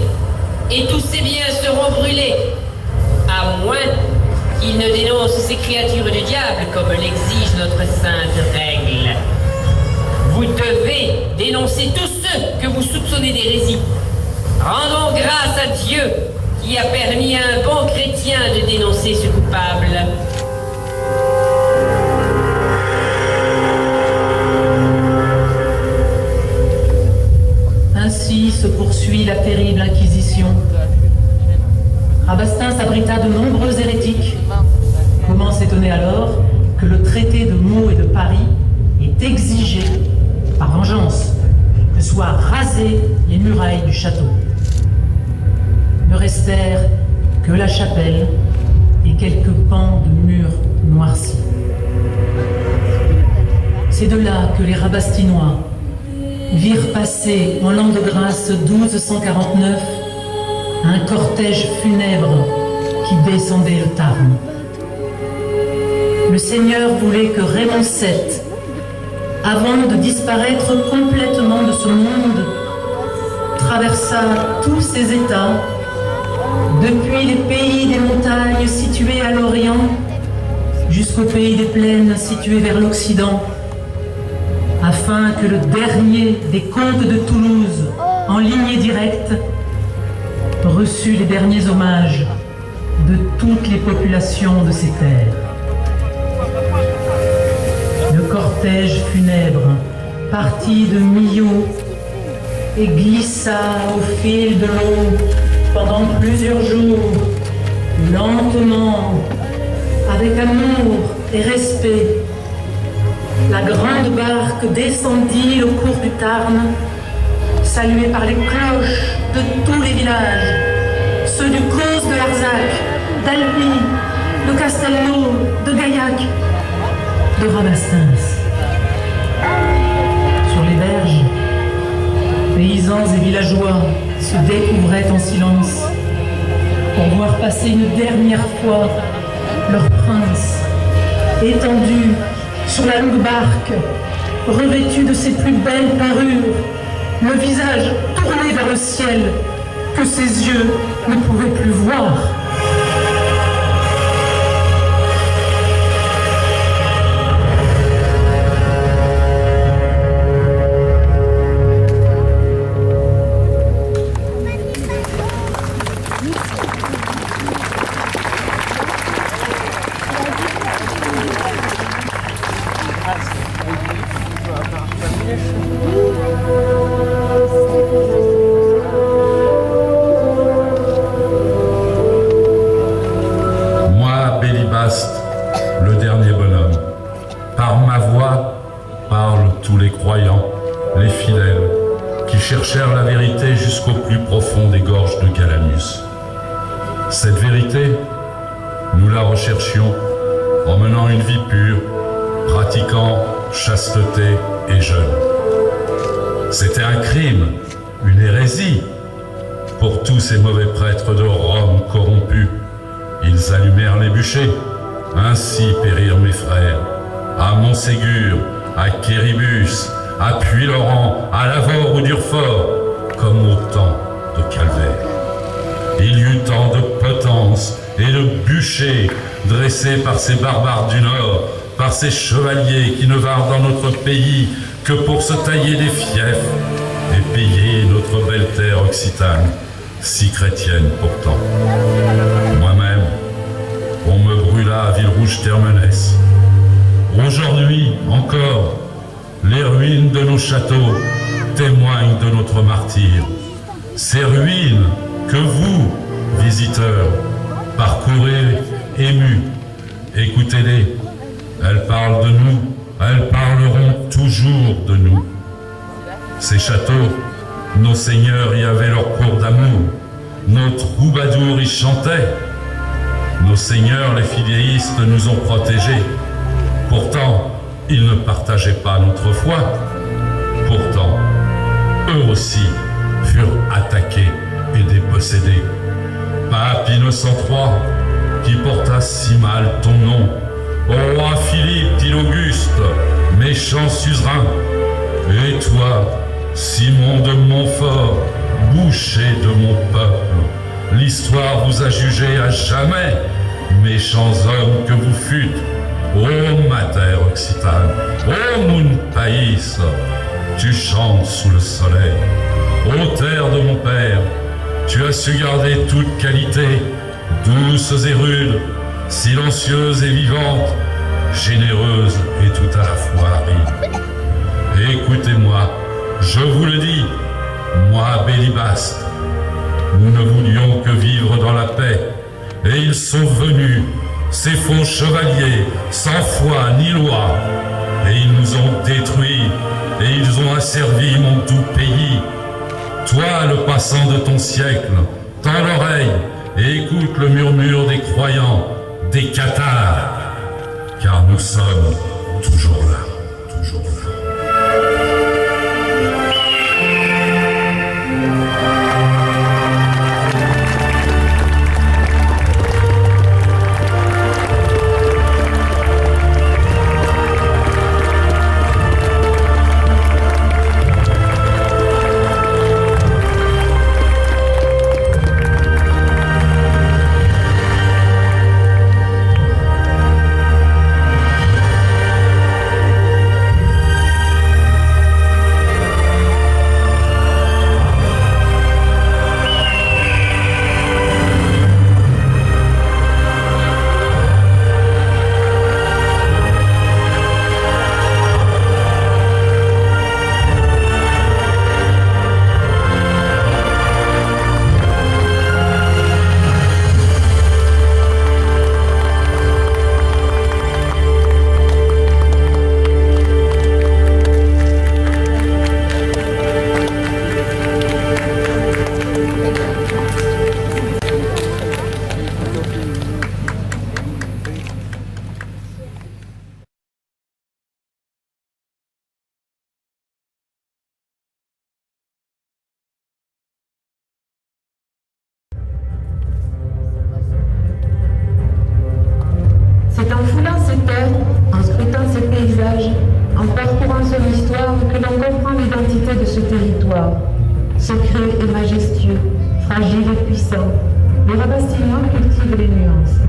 Et tous ses biens seront brûlés. À moins qu'il ne dénonce ces créatures du diable comme l'exige notre sainte règle. Vous devez dénoncer tous ceux que vous soupçonnez d'hérésie. Rendons grâce à Dieu qui a permis à un bon chrétien de dénoncer ce coupable. Ainsi se poursuit la terrible Inquisition. Rabastens abrita de nombreux hérétiques. Comment s'étonner alors que le traité de Meaux et de Paris ait exigé, par vengeance, que soient rasées les murailles du château. Ne restèrent que la chapelle et quelques pans de murs noircis. C'est de là que les Rabastinois virent passer en l'an de grâce 1249 un cortège funèbre qui descendait le Tarn. Le Seigneur voulait que Raymond VII, avant de disparaître complètement de ce monde, traversât tous ces États, depuis les pays des montagnes situés à l'Orient jusqu'au pays des plaines situés vers l'Occident, afin que le dernier des comtes de Toulouse, en lignée directe, reçut les derniers hommages de toutes les populations de ces terres. Le cortège funèbre partit de Millau et glissa au fil de l'eau pendant plusieurs jours, lentement, avec amour et respect. La grande barque descendit au cours du Tarn, saluée par les cloches de tous les villages, ceux du Causse de Larzac, d'Albi, de Castelnau, de Gaillac, de Rabastens. Sur les berges, paysans et villageois se découvraient en silence pour voir passer une dernière fois leur prince, étendu sur la longue barque, revêtu de ses plus belles parures, le visage tourné vers le ciel, que ses yeux ne pouvaient plus voir. tous les croyants, les fidèles, qui cherchèrent la vérité jusqu'au plus profond des gorges de Galamus. Cette vérité, nous la recherchions en menant une vie pure, pratiquant chasteté et jeûne. C'était un crime, une hérésie, pour tous ces mauvais prêtres de Rome corrompus. Ils allumèrent les bûchers, ainsi périrent mes frères, à Montségur, à Quéribus, à Puylaurent, à Lavore ou Durfort, comme au temps de Calvaire. Il y eut tant de potences et de bûchers dressés par ces barbares du Nord, par ces chevaliers qui ne vinrent dans notre pays que pour se tailler des fiefs et payer notre belle terre occitane, si chrétienne pourtant. Moi-même, on me brûla à Villerouge-Termenès. Aujourd'hui encore, les ruines de nos châteaux témoignent de notre martyre. Ces ruines que vous, visiteurs, parcourez émus, écoutez-les. Elles parlent de nous, elles parleront toujours de nous. Ces châteaux, nos seigneurs y avaient leur cour d'amour, nos troubadours y chantaient. Nos seigneurs, les fidéistes, nous ont protégés. Pourtant, ils ne partageaient pas notre foi. Pourtant, eux aussi furent attaqués et dépossédés. Pape Innocent III, qui porta si mal ton nom, ô roi Philippe dit l'Auguste, méchant suzerain, et toi, Simon de Montfort, boucher de mon peuple, l'histoire vous a jugé à jamais, méchants hommes que vous fûtes. Ô ma terre occitane, ô mon pays, tu chantes sous le soleil. Ô terre de mon père, tu as su garder toute qualité, douces et rudes, silencieuses et vivantes, généreuses et tout à la fois arides. Écoutez-moi, je vous le dis, moi, Bélibaste, nous ne voulions que vivre dans la paix, et ils sont venus, ces faux chevaliers, sans foi ni loi, et ils nous ont détruits, et ils ont asservi mon doux pays. Toi, le passant de ton siècle, tends l'oreille et écoute le murmure des croyants, des cathares, car nous sommes toujours là, toujours là. C'est en foulant ces terres, en scrutant ces paysages, en parcourant son histoire que l'on comprend l'identité de ce territoire. Secret et majestueux, fragile et puissant, le Rabastinois cultive les nuances.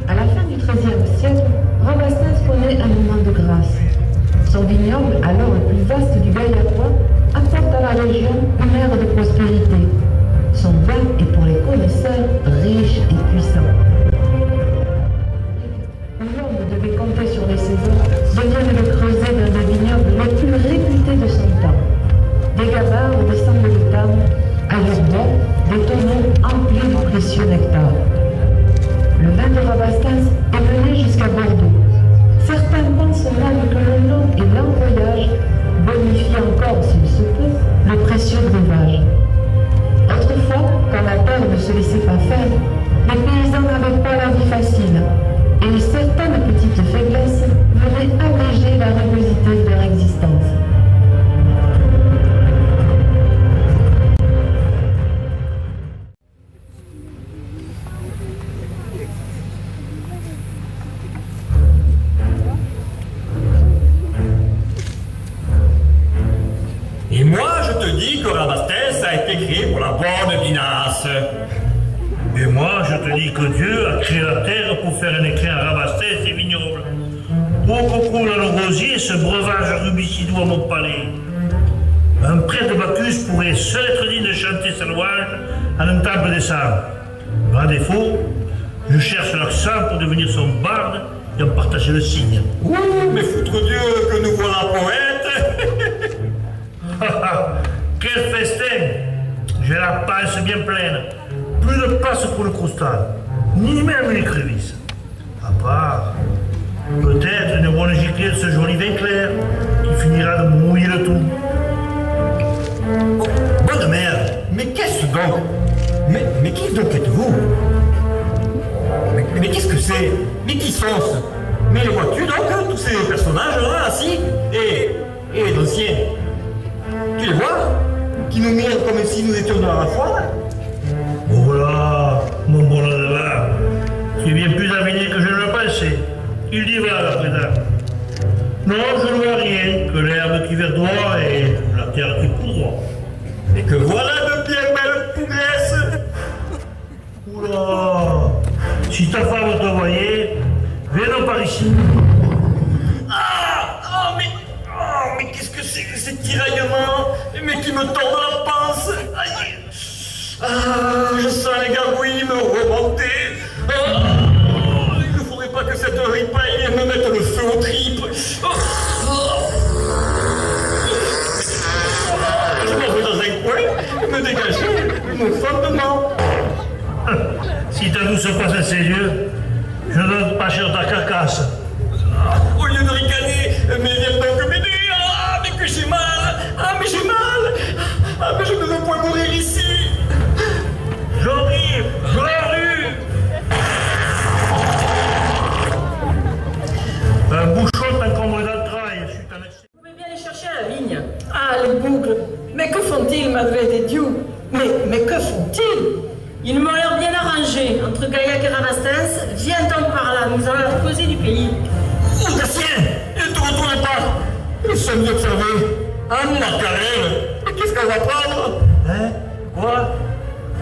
À la fin du XIIIe siècle, Rabastens connaît un moment de grâce. Son vignoble, alors le plus vaste du Gaillacois, apporte à la région une ère de prospérité. Son vin est pour les connaisseurs riche et puissant. Où l'homme devait compter sur les saisons, devient le creuset d'un des vignobles les plus réputés de son temps. Des gabarres descendent de table, à leur bord, des tonneaux emplis de précieux nectar. Le vin de Rabastens est mené jusqu'à que Rabastens a été créé pour la bonne Minas. Et moi, je te dis que Dieu a créé la terre pour faire un écrin à Rabastens et vignobles. Beaucoup coule à nos rosiers ce breuvage rubicidou à mon palais. Un prêtre Bacchus pourrait seul être digne de chanter sa louange à un temple des sables. À défaut, je cherche l'accent pour devenir son barde et en partager le signe. Ouh, mais foutre Dieu que nous voilà poètes. Quel festin! J'ai la panse bien pleine. Plus de place pour le croustal, ni même une écrevisse. À part, peut-être une bonne giclée de ce joli vin clair qui finira de mouiller le tout. Oh, bonne mère, mais qu'est-ce donc? Mais qui donc êtes-vous? Mais qu'est-ce que c'est? Mais qui sont-ce? Mais les vois-tu donc, tous ces personnages-là, assis? Et les anciens? Tu les vois? Qui nous mirent comme si nous étions dans la foire? Oh voilà, mon bon Adela, tu es bien plus aviné que je ne le pensais. Il divague à présent. Non, je ne vois rien que l'herbe qui verdoie et la terre qui pourvoit. Et que voilà de bien belles pougresses. Oula, si ta femme te voyait, viens par ici. Mais qu'est-ce que c'est que ces tiraillements? Mais qui me tordent la panse. Aïe. Je sens les gargouilles me remonter. Il ne faudrait pas que cette ripaille me mette le feu aux tripes. Je m'en vais dans un coin, me dégager, mon fondement. Si ta douce passe à ses yeux, je ne donne pas cher ta carcasse. Au lieu de ricaner, mais viens donc m'aider. Mais que j'ai mal. Mais j'ai mal. Mais je ne veux point mourir ici. J'arrive. Un bouchon t'encombre d'entrailles suite à l'excès. Vous pouvez bien les chercher à la vigne. Ah, les bougres. Mais que font-ils, madre des dieux? Mais que font-ils? Ils m'ont l'air bien arrangés. Entre Gaillac et Rabastens, viens donc par là, nous allons leur causer du pays. Oh, Gatien, ne te retourne pas. Nous sommes observés. Macarel, qu'est-ce qu'on va prendre? Hein? Quoi?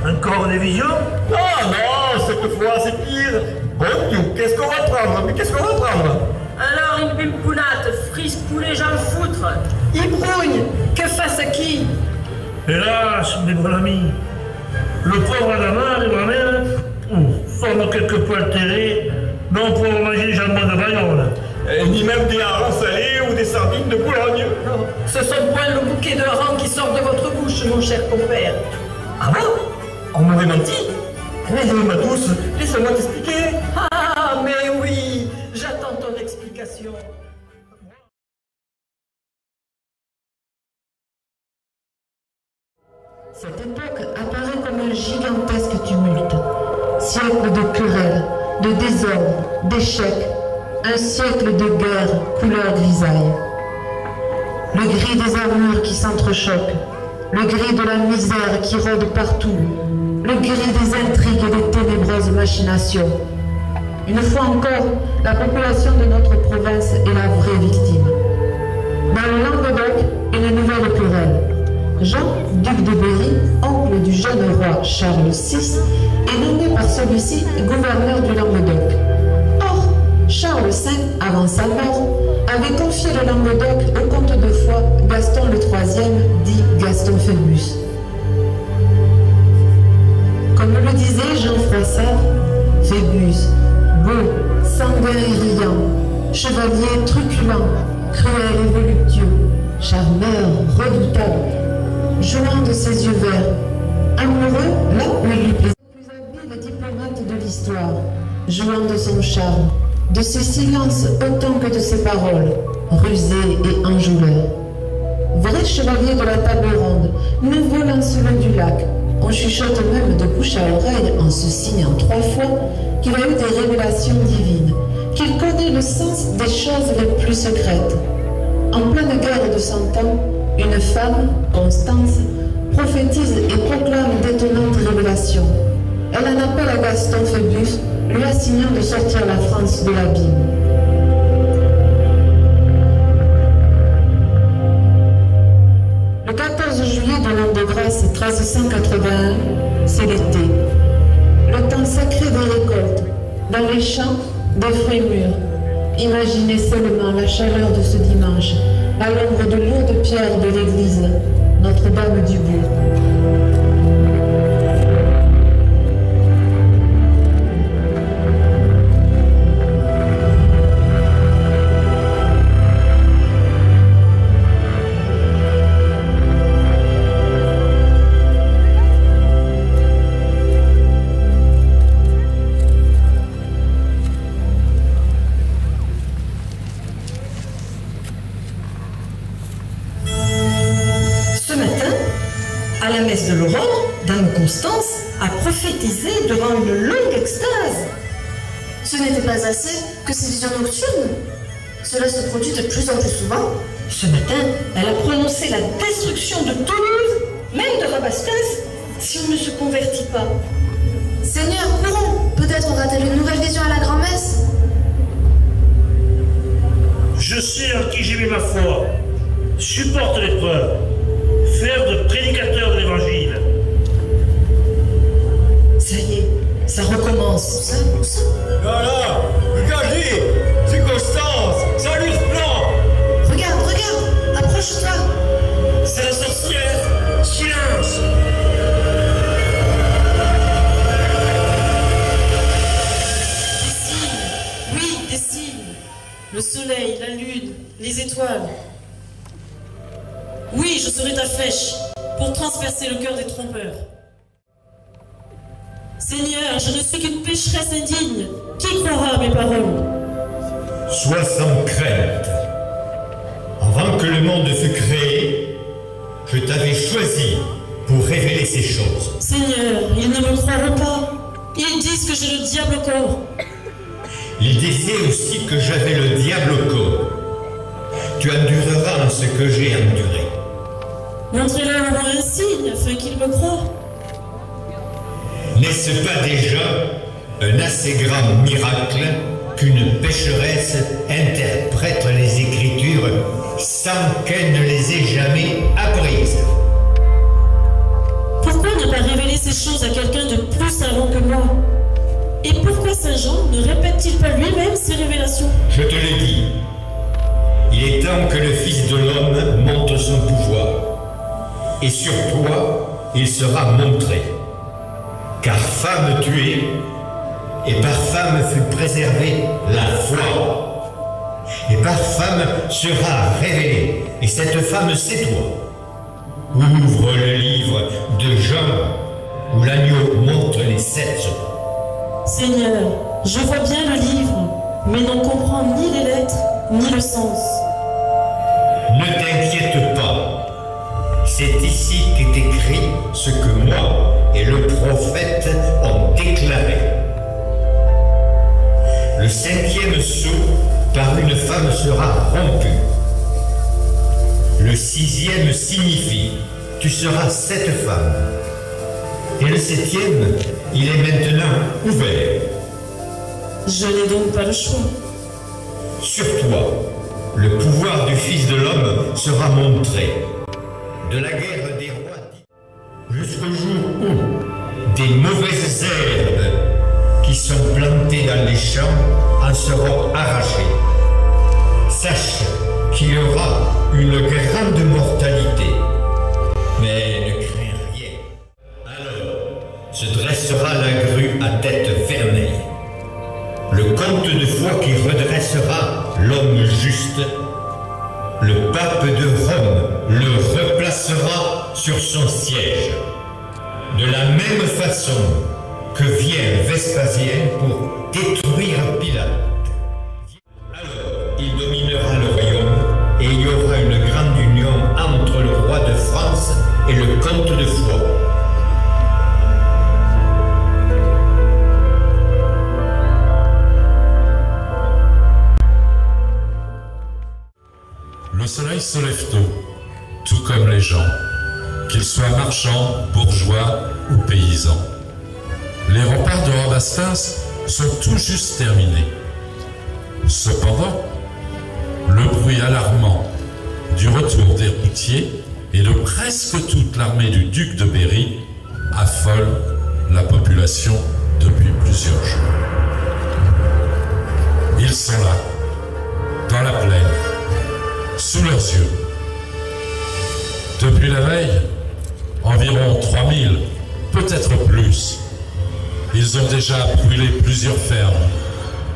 Encore des visions? Non, cette fois c'est pire. Bon Dieu, qu'est-ce qu'on va prendre? Mais qu'est-ce qu'on va prendre? Alors une pimpounate, frise poulet, j'en foutre. Ibrougne, que fasse qui? Hélas, mes bons amis, le pauvre Adamar et moi-même sommes quelque peu altérés, non pour manger des jambons de Bayonne. Ni même des harengs salés ou des sardines de Boulogne. Non, ce sont point le bouquet de harengs qui sort de votre bouche, mon cher compère. Ah bon? On m'aurait menti? Mais ma douce, laisse-moi t'expliquer. Ah, mais oui, j'attends ton explication. Cette époque apparaît comme un gigantesque tumulte. Siècle de querelles, de désordre, d'échecs, un siècle de guerre couleur grisaille. Le gris des armures qui s'entrechoquent, le gris de la misère qui rôde partout, le gris des intrigues et des ténébreuses machinations. Une fois encore, la population de notre province est la vraie victime. Dans le Languedoc, une nouvelle querelle. Jean, duc de Berry, oncle du jeune roi Charles VI, est nommé par celui-ci gouverneur du Languedoc. Or, Charles V, avant sa mort, avait confié le Languedoc au comte de Foix Gaston le III, dit Gaston Phébus. Comme le disait Jean Froissart, Phébus, beau, sanguin et riant, chevalier truculent, cruel et voluptueux, charmeur redoutable, jouant de ses yeux verts, amoureux là où il lui plaisait. Le plus habile diplomate de l'histoire, jouant de son charme, de ses silences autant que de ses paroles, rusé et enjôleur. Vrai chevalier de la table ronde, nouveau lancelot du lac, on chuchote même de bouche à oreille en se signant 3 fois qu'il a eu des révélations divines, qu'il connaît le sens des choses les plus secrètes. En pleine guerre de 100 ans, une femme, Constance, prophétise et proclame d'étonnantes révélations. Elle en appelle à Gaston Phébus, lui assignant de sortir la France de l'abîme. Le 14 juillet de l'an 1181, c'est l'été. Le temps sacré des récoltes. Dans les champs, des fruits mûrs. Imaginez seulement la chaleur de ce dimanche, à l'ombre de lourdes pierres de l'église Notre-Dame du Bourg. De l'aurore, Dame Constance a prophétisé durant une longue extase. Ce n'était pas assez que ces visions nocturnes. Cela se produit de plus en plus souvent. Ce matin, elle a prononcé la destruction de Toulouse, même de Rabastens, si on ne se convertit pas. Seigneur, courons. Peut-être aura-t-elle une nouvelle vision à la grand-messe. Je sais en qui j'ai mis ma foi. Supporte l'épreuve. Faire de prédicateur de l'évangile. Ça y est, ça recommence. Voilà, regardez, c'est Constance, ça lui reprend. Regarde, approche-toi. C'est la sorcière. Silence. Des signes, oui, des signes. Le soleil, la lune, les étoiles. Oui, je serai ta flèche pour transpercer le cœur des trompeurs. Seigneur, je ne suis qu'une pécheresse indigne. Qui croira à mes paroles? Sois sans crainte. Avant que le monde fût créé, je t'avais choisi pour révéler ces choses. Seigneur, ils ne me croiront pas. Ils disent que j'ai le diable au corps. Ils disaient aussi que j'avais le diable au corps. Tu endureras ce que j'ai enduré. Montrez-leur au moins un signe afin qu'ils me croient. N'est-ce pas déjà un assez grand miracle qu'une pécheresse interprète les Écritures sans qu'elle ne les ait jamais apprises? Pourquoi ne pas révéler ces choses à quelqu'un de plus savant que moi? Et pourquoi Saint Jean ne répète-t-il pas lui-même ces révélations? Je te le dis, il est temps que le Fils de l'homme montre son pouvoir. Et sur toi, il sera montré. Car femme tu es, et par femme fut préservée la foi. Et par femme sera révélée, et cette femme c'est toi. Ouvre le livre de Jean, où l'agneau montre les 7 eaux. Seigneur, je vois bien le livre, mais n'en comprends ni les lettres, ni le sens. Ne t'inquiète pas. C'est ici qu'est écrit ce que moi et le prophète ont déclaré. Le 5e sceau par une femme sera rompu. Le 6e signifie tu seras cette femme. Et le 7e, il est maintenant ouvert. Je n'ai donc pas le choix. Sur toi, le pouvoir du Fils de l'homme sera montré. De la guerre des rois jusqu'au jour où des mauvaises herbes qui sont plantées dans les champs en seront arrachées. Sache qu'il y aura une grande mortalité, mais ne crains rien. Alors se dressera la grue à tête vermeille, le comte de foi qui redressera l'homme juste. Le pape de Rome le replacera sur son siège. De la même façon que vient Vespasien pour détruire Pilate. Alors il dominera le royaume et il y aura une grande union entre le roi de France et le comte de Foix. Le soleil se lève tôt, tout comme les gens, qu'ils soient marchands, bourgeois ou paysans. Les remparts de Rabastens sont tout juste terminés. Cependant, le bruit alarmant du retour des routiers et de presque toute l'armée du duc de Berry affole la population depuis plusieurs jours. Ils sont là, dans la plaine, sous leurs yeux. Depuis la veille, environ 3000, peut-être plus. Ils ont déjà brûlé plusieurs fermes,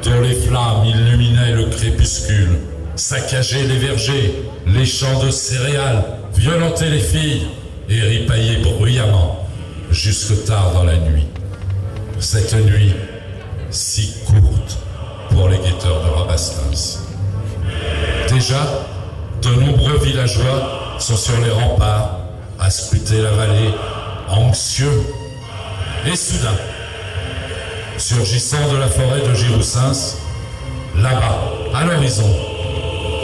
dont les flammes illuminaient le crépuscule, saccagé les vergers, les champs de céréales, violenté les filles et ripaillé bruyamment jusque tard dans la nuit. Cette nuit si courte pour les guetteurs de Rabastens. Déjà, de nombreux villageois sont sur les remparts à scruter la vallée, anxieux. Et soudain, surgissant de la forêt de Giroussens, là-bas, à l'horizon,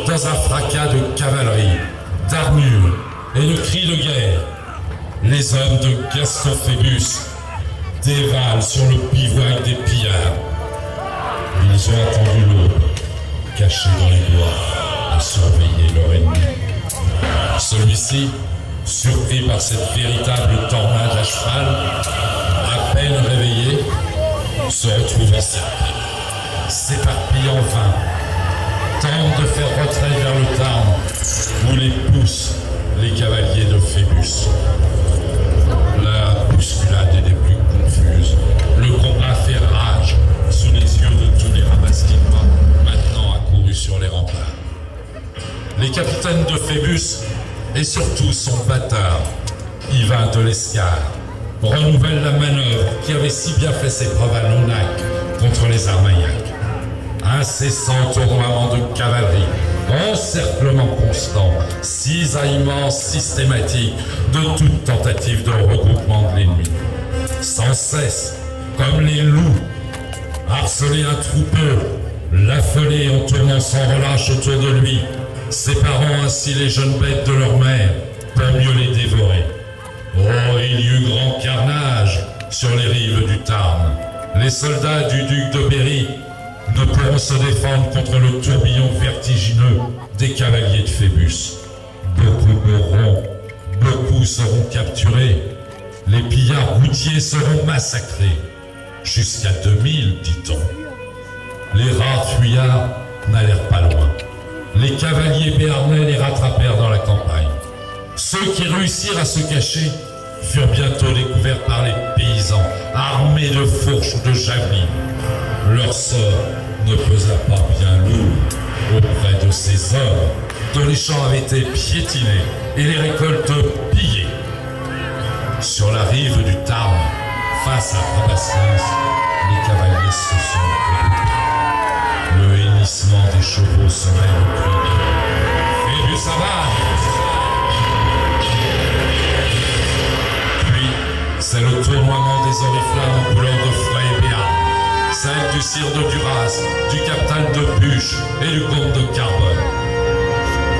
dans un fracas de cavalerie, d'armures et de cris de guerre, les hommes de Gaston Phébus dévalent sur le bivouac des pillards. Ils ont attendu l'aube, cachés dans les bois, à surveiller leur ennemi. Celui-ci, surpris par cette véritable tornade à cheval, à peine réveillé, se retrouve encerclé, s'éparpille en vain, tente de faire retrait vers le Tarn, où les poussent les cavaliers de Phébus. La bousculade est des plus confuses. Le combat fait rage sous les yeux de tous les Rabastinois, maintenant accourus sur les remparts. Les capitaines de Phébus, et surtout son bâtard, Yvain de l'Escar, renouvellent la manœuvre qui avait si bien fait ses preuves à Lonac contre les Armagnacs. Incessant tournoiement de cavalerie, encerclement constant, cisaillement systématique de toute tentative de regroupement de l'ennemi. Sans cesse, comme les loups, harceler un troupeau, l'affoler en tournant sans relâche autour de lui, séparant ainsi les jeunes bêtes de leur mère pour mieux les dévorer. Oh, il y eut grand carnage sur les rives du Tarn. Les soldats du duc de Berry ne pourront se défendre contre le tourbillon vertigineux des cavaliers de Phébus. Beaucoup mourront, beaucoup seront capturés, les pillards routiers seront massacrés, jusqu'à 2000, dit-on. Les rares fuyards n'allèrent pas loin. Les cavaliers béarnais les rattrapèrent dans la campagne. Ceux qui réussirent à se cacher furent bientôt découverts par les paysans, armés de fourches ou de javelines. Leur sort ne pesa pas bien lourd auprès de ces hommes dont les champs avaient été piétinés et les récoltes pillées. Sur la rive du Tarn, face à Rabastens, les cavaliers se sont regroupés. Le hennissement des chevaux se mêle au cri de Phébus avance. Puis, c'est le tournoiement des oriflammes aux couleurs de fouet et béarn, celle du sire de Duras, du captal de Buche et du comte de Carbone.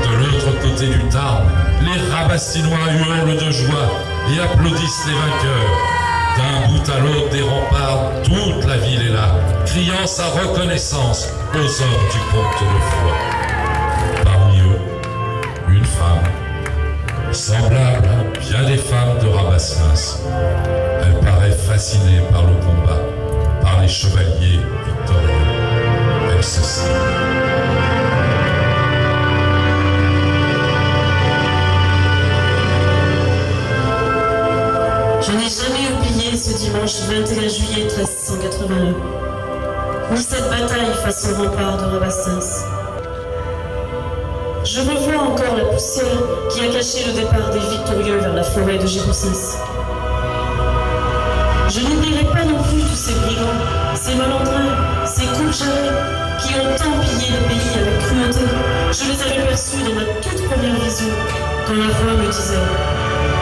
De l'autre côté du Tarn, les Rabastinois hurlent de joie et applaudissent les vainqueurs. D'un bout à l'autre des remparts, toute la ville est là, criant sa reconnaissance aux hommes du comte de Foix. Parmi eux, une femme, semblable à bien des femmes de Rabastens. Elle paraît fascinée par le combat, par les chevaliers victorieux. Elle se sait. Je n'ai jamais oublié ce dimanche 21 juillet 1381, ni cette bataille face au rempart de Rabastens. Je revois encore la poussière qui a caché le départ des victorieux vers la forêt de Giroussens. Je n'oublierai pas non plus tous ces brigands, ces malandrins, ces coups-jarrets qui ont tant pillé le pays avec cruauté. Je les avais perçus dans ma toute première vision, quand la voix me disait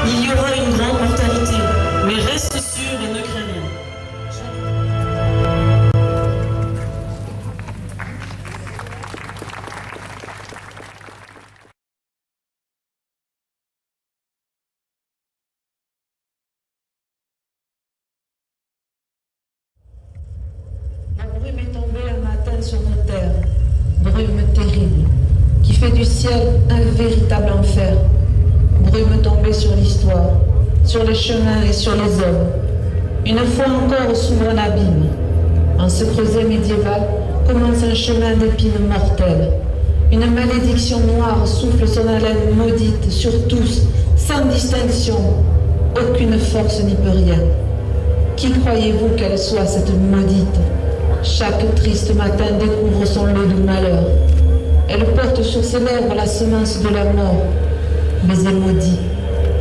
« Il y aura une grande mortalité, mais reste sûr et ne crains rien. » La brume est tombée un matin sur nos terres, brume terrible, qui fait du ciel un véritable enfer, brume tombée sur l'histoire, sur les chemins et sur les hommes. Une fois encore s'ouvre un abîme. En ce creuset médiéval commence un chemin d'épines mortelles. Une malédiction noire souffle son haleine maudite sur tous, sans distinction. Aucune force n'y peut rien. Qui croyez-vous qu'elle soit, cette maudite? Chaque triste matin découvre son lot de malheur. Elle porte sur ses lèvres la semence de la mort. Mais elle maudit.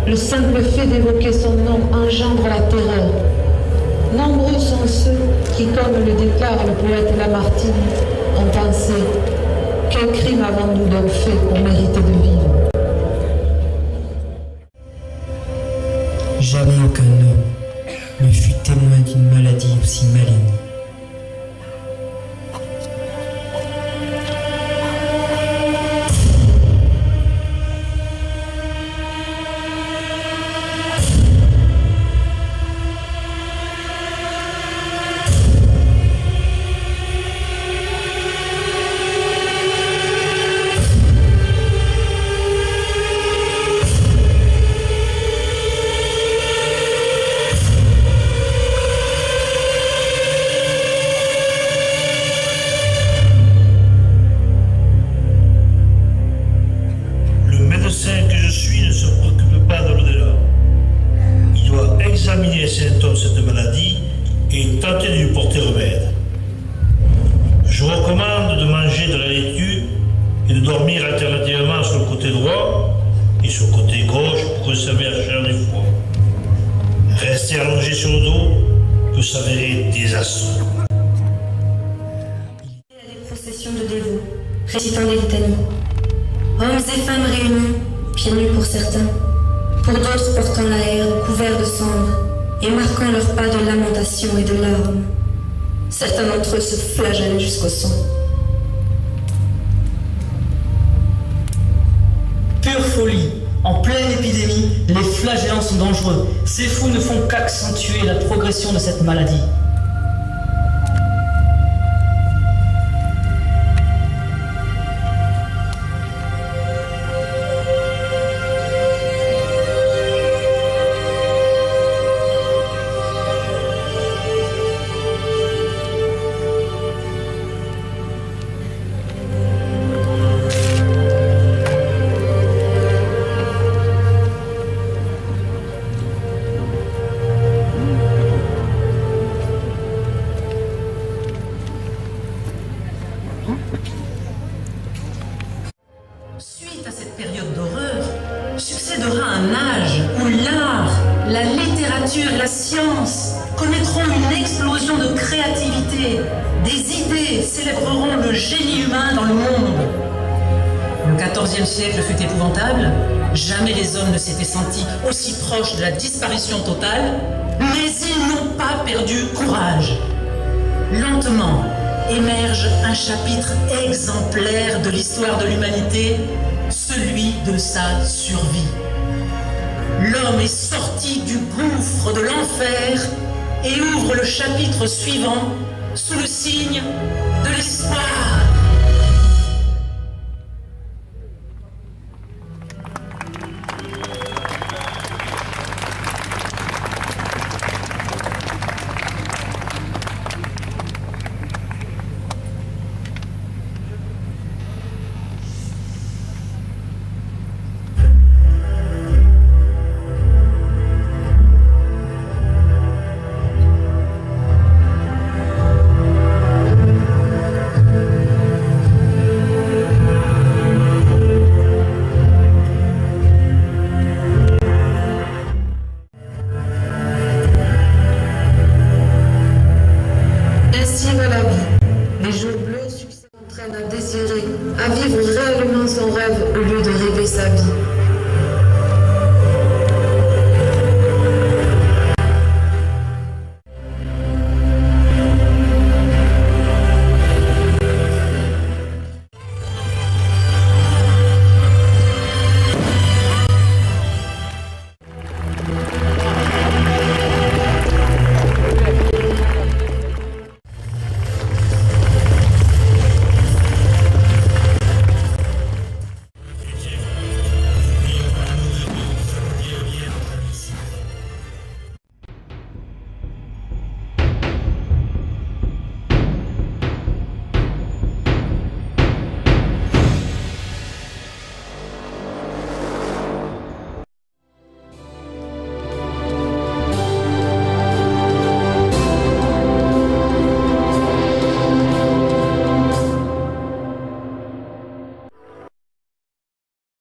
Le simple fait d'évoquer son nom engendre la terreur. Nombreux sont ceux qui, comme le déclare le poète Lamartine, ont pensé: quel crime avons-nous donc fait pour mériter de vivre? Jamais aucun homme ne fut témoin d'une maladie aussi maligne. Récitant des litanies. Hommes et femmes réunis, pieds nus pour certains, pour d'autres portant la herbe couvert de cendres et marquant leurs pas de lamentation et de larmes. Certains d'entre eux se flagellaient jusqu'au sang. Pure folie. En pleine épidémie, les flagellants sont dangereux. Ces fous ne font qu'accentuer la progression de cette maladie. Suite à cette période d'horreur, succédera un âge où l'art, la littérature et la science connaîtront une explosion de créativité. Des idées célébreront le génie humain dans le monde. Le XIVe siècle fut épouvantable. Jamais les hommes ne s'étaient sentis aussi proches de la disparition totale, mais ils n'ont pas perdu courage. Lentement émerge un chapitre exemplaire de l'histoire de l'humanité, celui de sa survie. L'homme est sorti du gouffre de l'enfer et ouvre le chapitre suivant sous le signe de l'espoir. À vivre réellement son rêve au lieu de rêver sa vie.